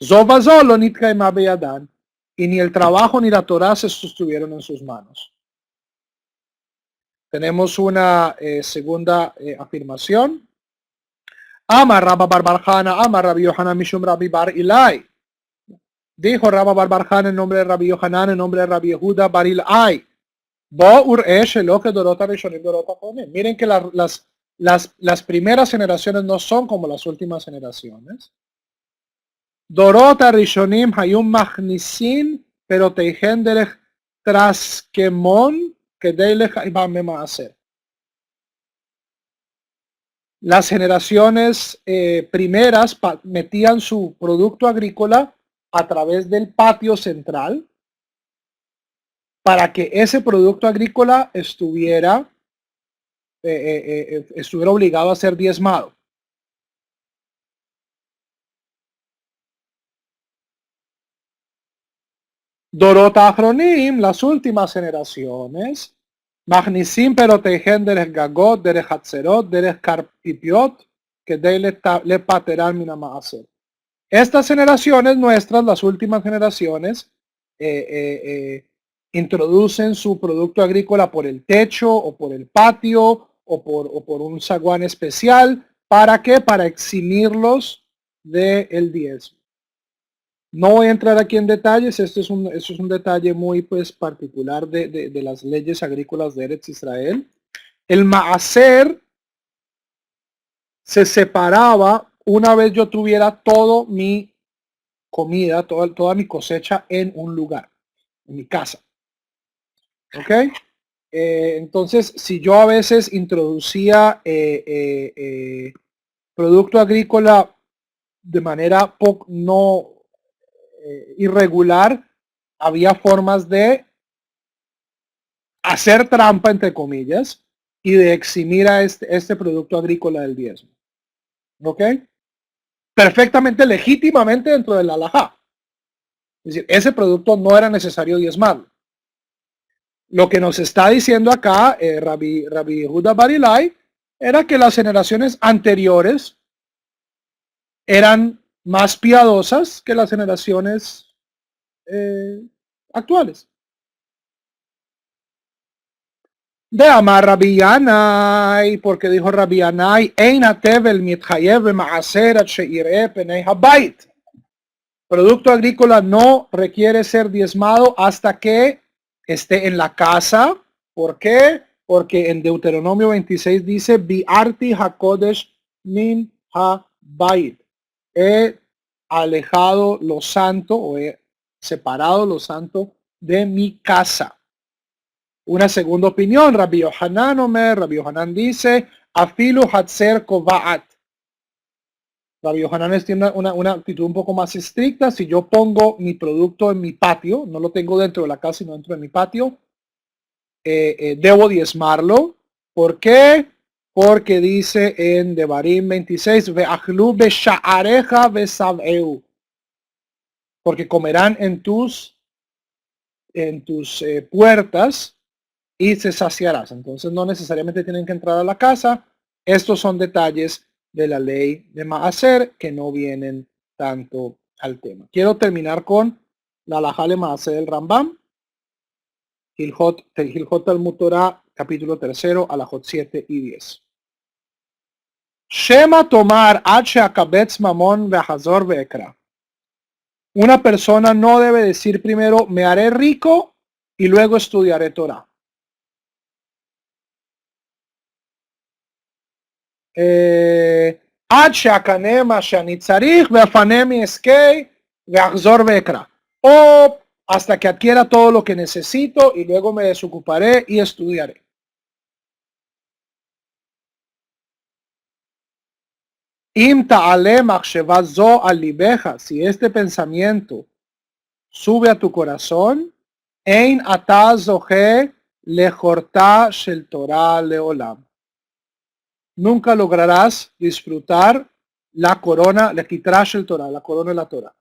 Zobazolo nitka mabeyadan. Y ni el trabajo ni la Torah se sostuvieron en sus manos. Tenemos una segunda afirmación. Amar Rabba Bar Barjana, Amar Rabbi Yohanan Mishum Rabbi Bar Ilai. Dijo Rabba Bar Barjana en nombre de Rabbi Yohanan, en nombre de Rabbi Yehuda Bar Ilai. Miren que las primeras generaciones no son como las últimas generaciones. Dorota Rishonim Hayum Machnisin, pero Teijen Derech Traskemon, que Deilech Ibamema hacer. Las generaciones primeras metían su producto agrícola a través del patio central para que ese producto agrícola estuviera obligado a ser diezmado. Dorot Achronim, las últimas generaciones, Magnisim pero tejen derech gagot, derech hatzerot, derech karpipiot, que de le pateran minama hacer. Estas generaciones nuestras, las últimas generaciones, introducen su producto agrícola por el techo o por el patio o por un zaguán especial. ¿Para qué? Para eximirlos del diezmo. No voy a entrar aquí en detalles, esto es un detalle muy pues particular de las leyes agrícolas de Eretz Israel. El maaser se separaba una vez yo tuviera todo mi comida, toda mi cosecha en un lugar, en mi casa. ¿Ok? Entonces, si yo a veces introducía producto agrícola de manera no irregular, había formas de hacer trampa, entre comillas, y de eximir a este producto agrícola del diezmo. ¿Ok? Perfectamente legítimamente dentro del halajá. Es decir, ese producto no era necesario diezmarlo. Lo que nos está diciendo acá Rabbi Yehuda Bar Ilai era que las generaciones anteriores eran más piadosas que las generaciones actuales. De amar Rabbi Yanai, porque dijo Rabbi Yanai, Eina tevel mitchayev ma'aseret she'ireh penei habayit. Producto agrícola no requiere ser diezmado hasta que esté en la casa. ¿Por qué? Porque en Deuteronomio 26 dice, Bi'arti hakodesh min habayit. He alejado lo santo o he separado lo santo de mi casa. Una segunda opinión, Rabbi Yohanan dice, Afilu hatzer kovaat. Rabbi Yohanan tiene una actitud un poco más estricta. Si yo pongo mi producto en mi patio, no lo tengo dentro de la casa, sino dentro de mi patio, debo diezmarlo. ¿Por qué? Porque dice en Devarim 26, porque comerán en tus puertas y se saciarás. Entonces no necesariamente tienen que entrar a la casa. Estos son detalles de la ley de Maaser que no vienen tanto al tema. Quiero terminar con la halajá de Maaser del Rambam, Hilhot Talmud Torah, capítulo 3, halajot 7 y 10. Shema tomar H akabetz mamon vehazor veekra. Una persona no debe decir primero me haré rico y luego estudiaré Torah. O hasta que adquiera todo lo que necesito y luego me desocuparé y estudiaré. Im ta'ale machsheva zo al libeja, si este pensamiento sube a tu corazón, ein ata zohe lejorta shel Torah leolam. Nunca lograrás disfrutar la corona, le quitarás el Torah, la corona de la Torah.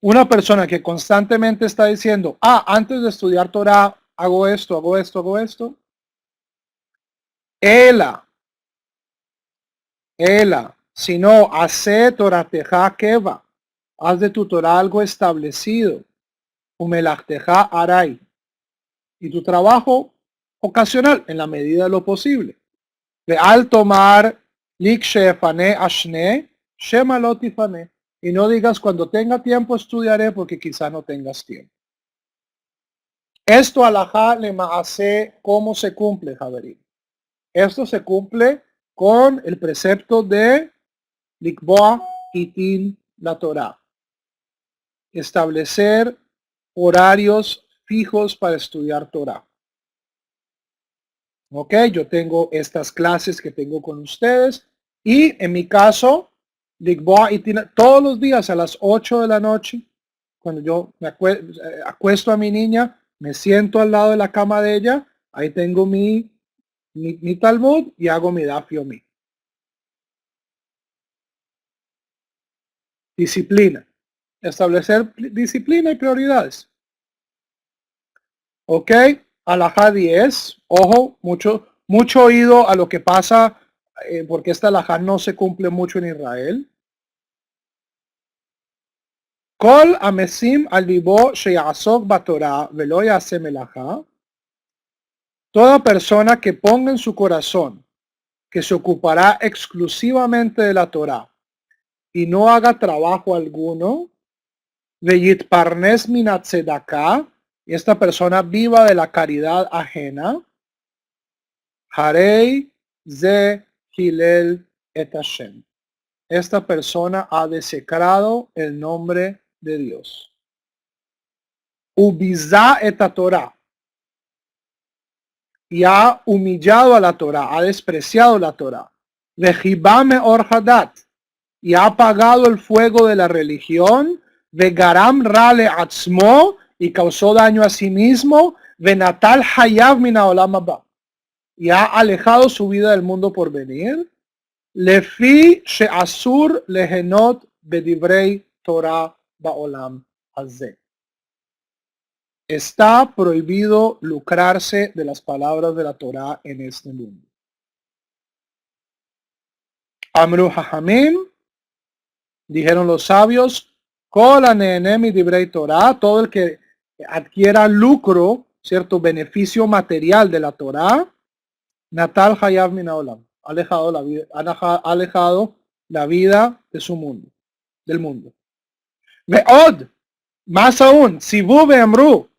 Una persona que constantemente está diciendo, antes de estudiar Torah, hago esto, hago esto, hago esto. Ela, sino hace Torateja keva, haz de tu Torah algo establecido. Umelachteja aray, y tu trabajo ocasional en la medida de lo posible. De al tomar likshefane ashne, shema lotifane. Y no digas cuando tenga tiempo estudiaré porque quizá no tengas tiempo. Esto alajá le maase, ¿cómo se cumple, Javerín? Esto se cumple con el precepto de likboa itin la Torah. Establecer horarios fijos para estudiar Torah. Ok, yo tengo estas clases que tengo con ustedes y en mi caso, likboa itin todos los días a las 8 de la noche, cuando yo me acuesto a mi niña, me siento al lado de la cama de ella, ahí tengo mi Talmud y hago mi Daf Yomi. Disciplina. Establecer disciplina y prioridades. Ok, alajá 10. Ojo, mucho oído a lo que pasa porque esta alajá no se cumple mucho en Israel. Kol amesim al vivo sheyasok batorah velo yase melajá. Toda persona que ponga en su corazón que se ocupará exclusivamente de la Torah y no haga trabajo alguno, veyit parnes minat tzedakah, y esta persona viva de la caridad ajena, harei ze hilel et Hashem. Esta persona ha desecrado el nombre de Dios. Ubiza et Torah. Y ha humillado a la Torah, ha despreciado la Torah. Vejibame or hadat. Y ha apagado el fuego de la religión. Vegaram rale atzmo. Y causó daño a sí mismo. Venatal hayav mina olam haba. Y ha alejado su vida del mundo por venir. Lefi she'asur lehenot bedivrei Torah ba'olam hazeh. Está prohibido lucrarse de las palabras de la Torah en este mundo. Amru hajamim, dijeron los sabios, kol hanehene divrei Torah, todo el que adquiera lucro, cierto beneficio material de la Torah, natal hayav min haolam, ha alejado la vida de su mundo, del mundo. Ve'od, más aún, sivu ve'amru,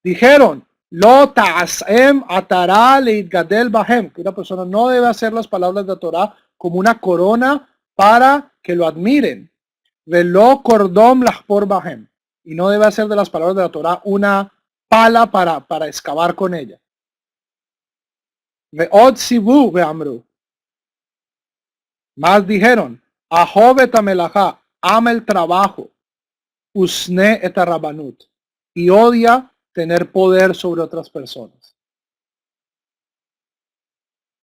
dijeron, lo ta'asem atara leitgadel bahem, que una persona no debe hacer las palabras de la Torah como una corona para que lo admiren. Velo cordom lahpor bahem, y no debe hacer de las palabras de la Torah una pala para excavar con ella. Ve'od sivu ve'amru, más dijeron, ahovet amelajá, ama el trabajo, usne et rabanut, y odia tener poder sobre otras personas.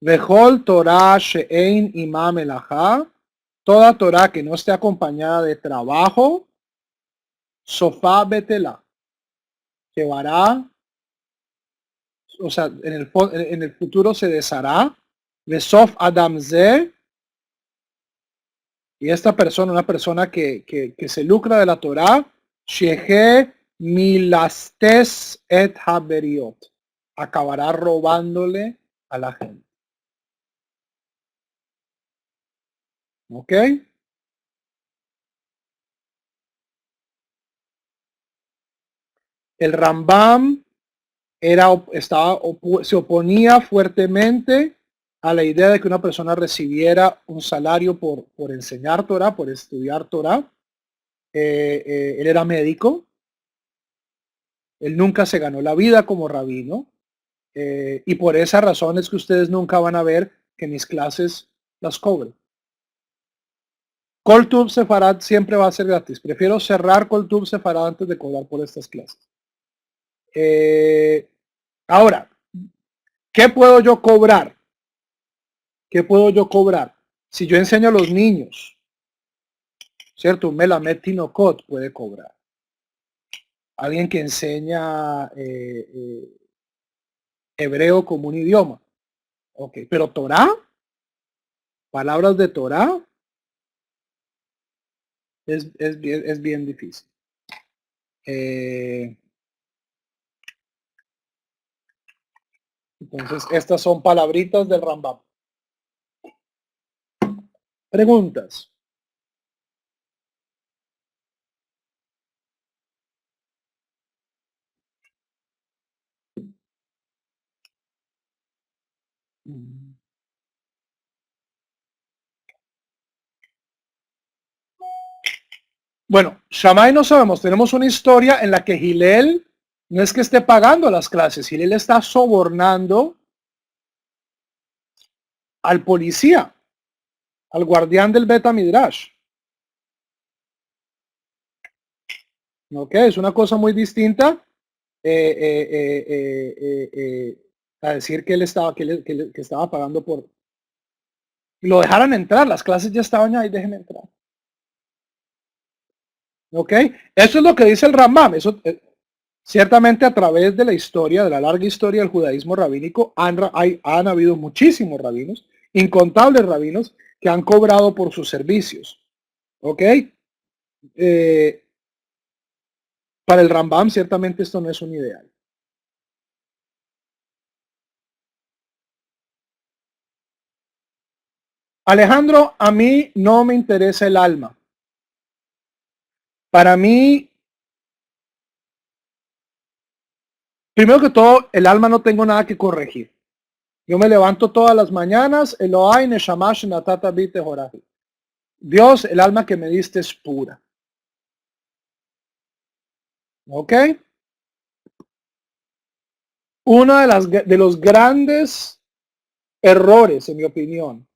Vejol Torah she'ein imam elajá, toda Torah que no esté acompañada de trabajo, sofá betela, llevará, o sea, en el futuro se deshará, vesof adam ze, y esta persona, una persona que se lucra de la Torah, shehe milastes et haberiot, acabará robándole a la gente. ¿Ok? El Rambam se oponía fuertemente a la idea de que una persona recibiera un salario por enseñar Torah, por estudiar Torah. Él era médico. Él nunca se ganó la vida como rabino. Y por esa razón es que ustedes nunca van a ver que mis clases las cobren. Coltub Sefarad siempre va a ser gratis. Prefiero cerrar Coltub Sefarad antes de cobrar por estas clases. Ahora, ¿qué puedo yo cobrar? ¿Qué puedo yo cobrar? Si yo enseño a los niños, ¿cierto? Un Melamed Tinokot puede cobrar. Alguien que enseña hebreo como un idioma. Ok, pero Torah, palabras de Torah, es bien difícil. Entonces, estas son palabritas del Rambam. Preguntas. Bueno, Shammai no sabemos. Tenemos una historia en la que Hillel no es que esté pagando las clases. Hillel está sobornando al policía, al guardián del Beta Midrash. ¿Ok? Es una cosa muy distinta a decir que él estaba, que estaba pagando por... Lo dejaran entrar, las clases ya estaban ahí, déjenme entrar. ¿Ok? Eso es lo que dice el Rambam. Eso, ciertamente a través de la historia, de la larga historia del judaísmo rabínico, han habido muchísimos rabinos, incontables rabinos, que han cobrado por sus servicios. ¿Ok? Para el Rambam, ciertamente esto no es un ideal. Alejandro, a mí no me interesa el alma. Para mí, primero que todo, el alma no tengo nada que corregir. Yo me levanto todas las mañanas, Elohai neshamash natata bi tehorahi. Dios, el alma que me diste es pura. ¿Ok? Uno de los grandes errores, en mi opinión,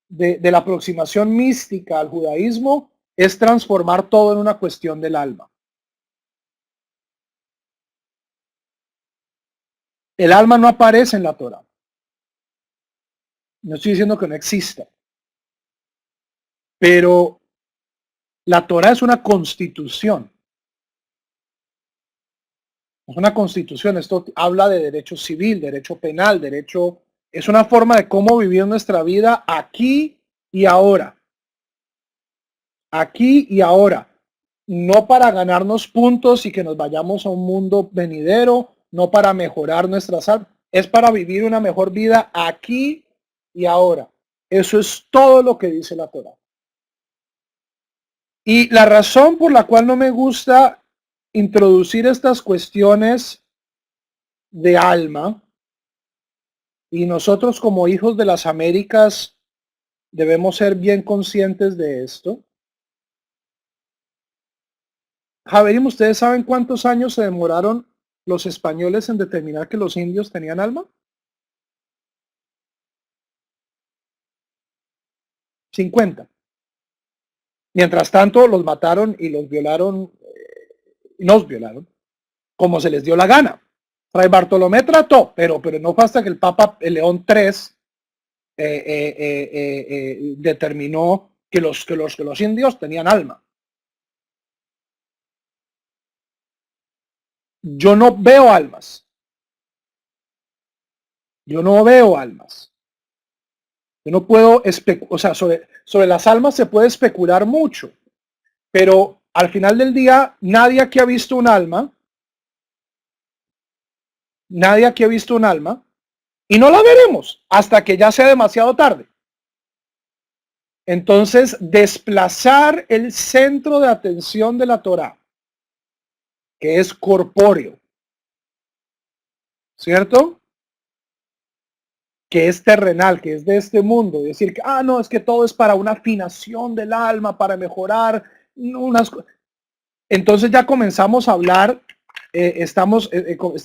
de la aproximación mística al judaísmo es transformar todo en una cuestión del alma. El alma no aparece en la Torah. No estoy diciendo que no exista. Pero la Torah es una constitución. Es una constitución. Esto habla de derecho civil, derecho penal, derecho... Es una forma de cómo vivir nuestra vida aquí y ahora. Aquí y ahora. No para ganarnos puntos y que nos vayamos a un mundo venidero, no para mejorar nuestras almas. Es para vivir una mejor vida aquí y ahora. Eso es todo lo que dice la Torah. Y la razón por la cual no me gusta introducir estas cuestiones de alma, y nosotros como hijos de las Américas debemos ser bien conscientes de esto. Javerim, ¿ustedes saben cuántos años se demoraron los españoles en determinar que los indios tenían alma? 50. Mientras tanto, los mataron y los violaron, nos violaron, como se les dio la gana. Fray Bartolomé trató, pero no fue hasta que el Papa León III determinó que los indios tenían alma. Yo no veo almas. Yo no veo almas. Yo no puedo o sea, sobre las almas se puede especular mucho, pero al final del día nadie aquí ha visto un alma. Nadie aquí ha visto un alma y no la veremos hasta que ya sea demasiado tarde. Entonces, desplazar el centro de atención de la Torah, que es corpóreo, ¿cierto? Que es terrenal, que es de este mundo, decir que, no, es que todo es para una afinación del alma, para mejorar unas cosas. Entonces ya comenzamos a hablar,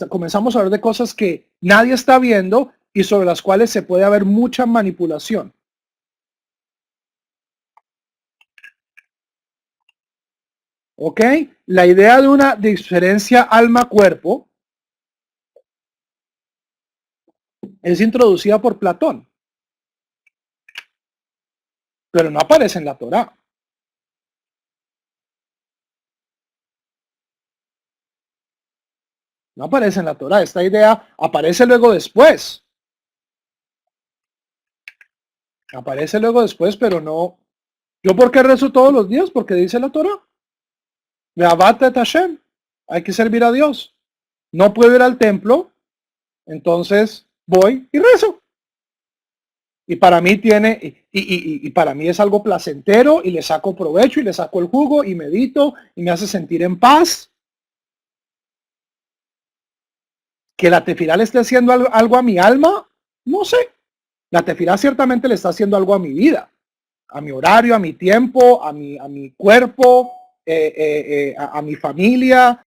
comenzamos a hablar de cosas que nadie está viendo y sobre las cuales se puede haber mucha manipulación. ¿Ok? La idea de una diferencia alma-cuerpo es introducida por Platón, pero no aparece en la Torá. No aparece en la Torá. Esta idea aparece luego después. Aparece luego después, pero no. ¿Yo por qué rezo todos los días? Porque dice la Torá. Ve'avat et Hashem. Hay que servir a Dios. No puedo ir al templo, entonces voy y rezo. Y para mí y para mí es algo placentero y le saco provecho y le saco el jugo y medito y me hace sentir en paz. Que la tefilá le esté haciendo algo a mi alma, no sé. La tefilá ciertamente le está haciendo algo a mi vida, a mi horario, a mi tiempo, a mi cuerpo, a mi familia.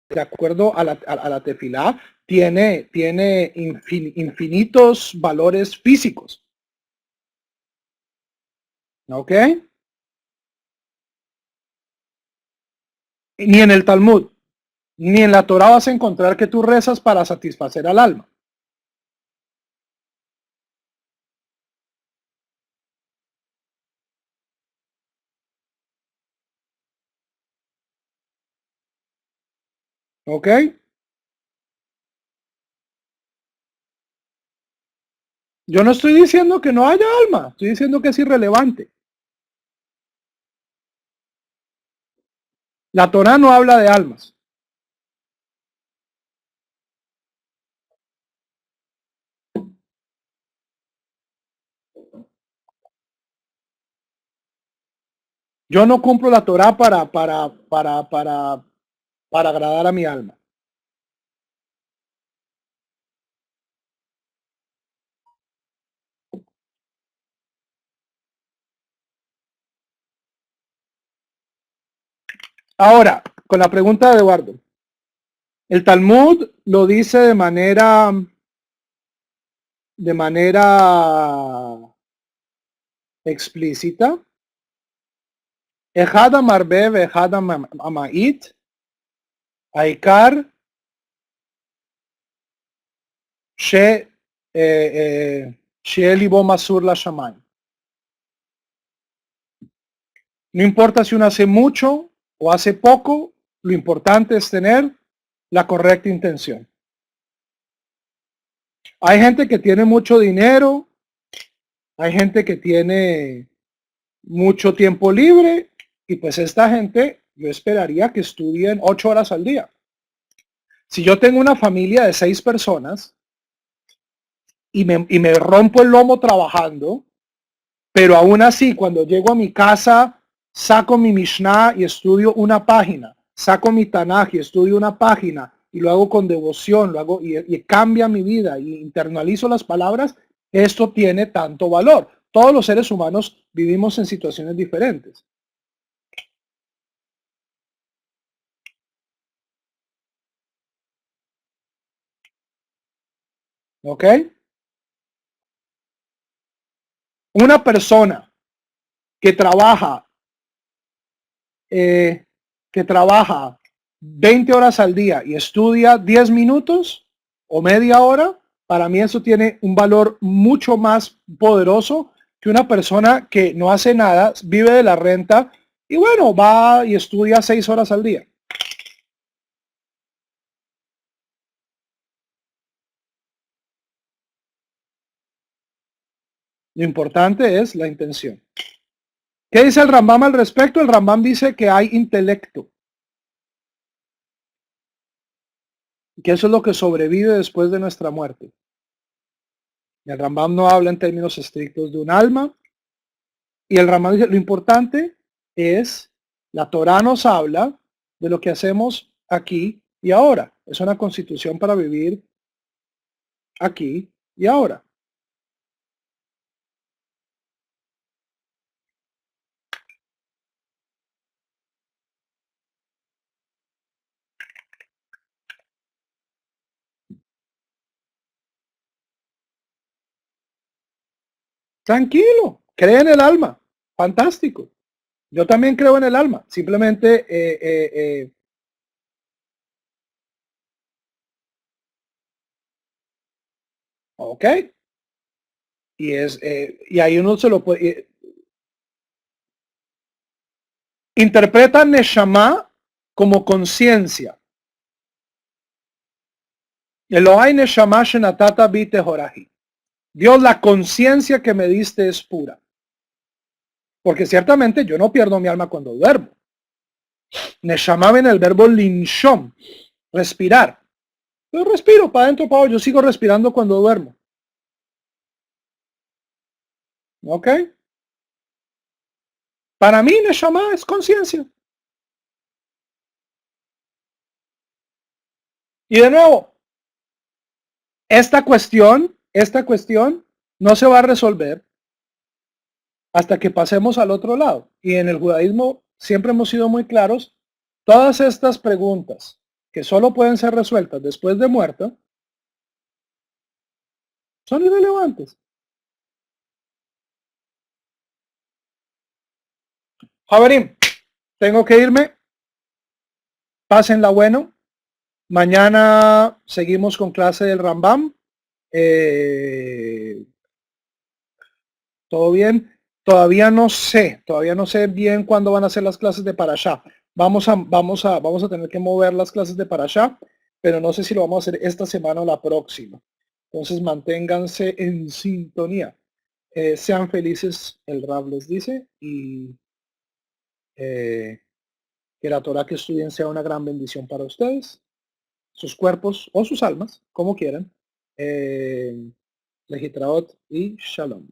De acuerdo a la tefilá, tiene infinitos valores físicos. ¿Ok? Ni en el Talmud, ni en la Torah vas a encontrar que tú rezas para satisfacer al alma. ¿Ok? Yo no estoy diciendo que no haya alma, estoy diciendo que es irrelevante. La Torah no habla de almas. Yo no cumplo la Torah para agradar a mi alma. Ahora, con la pregunta de Eduardo. El Talmud lo dice de manera explícita. Ejada marbe ejada amait. Aikar she libo masur la shaman. No importa si uno hace mucho o hace poco, lo importante es tener la correcta intención. Hay gente que tiene mucho dinero, hay gente que tiene mucho tiempo libre y pues esta gente yo esperaría que estudien 8 horas al día. Si yo tengo una familia de 6 personas y me rompo el lomo trabajando, pero aún así cuando llego a mi casa saco mi Mishnah y estudio una página, saco mi Tanaj y estudio una página y lo hago con devoción, lo hago y cambia mi vida y internalizo las palabras, esto tiene tanto valor. Todos los seres humanos vivimos en situaciones diferentes. ¿Ok? Una persona que trabaja, eh, que trabaja 20 horas al día y estudia 10 minutos o media hora, para mí eso tiene un valor mucho más poderoso que una persona que no hace nada, vive de la renta y bueno, va y estudia 6 horas al día. Lo importante es la intención. ¿Qué dice el Rambam al respecto? El Rambam dice que hay intelecto, que eso es lo que sobrevive después de nuestra muerte. El Rambam no habla en términos estrictos de un alma. Y el Rambam dice, lo importante es, la Torah nos habla de lo que hacemos aquí y ahora. Es una constitución para vivir aquí y ahora. Tranquilo, cree en el alma. Fantástico. Yo también creo en el alma. Simplemente ok. Y ahí uno se lo puede. Interpreta Neshama como conciencia. Elohai Neshama Shenatata Bite Horahi. Dios, la conciencia que me diste es pura. Porque ciertamente yo no pierdo mi alma cuando duermo. Neshama en el verbo linshom, respirar. Yo respiro para adentro, para yo sigo respirando cuando duermo. ¿Ok? Para mí, Neshama es conciencia. Y de nuevo, esta cuestión no se va a resolver hasta que pasemos al otro lado. Y en el judaísmo siempre hemos sido muy claros. Todas estas preguntas que solo pueden ser resueltas después de muerto son irrelevantes. Javerín, tengo que irme. Pásenla bueno. Mañana seguimos con clase del Rambam. ¿Todo bien? Todavía no sé bien cuándo van a ser las clases de Parashá. Vamos a tener que mover las clases de Parashá, pero no sé si lo vamos a hacer esta semana o la próxima. Entonces manténganse en sintonía. Sean felices, el Rab les dice, y que la Torah que estudien sea una gran bendición para ustedes, sus cuerpos o sus almas, como quieran. Legitraot y Shalom.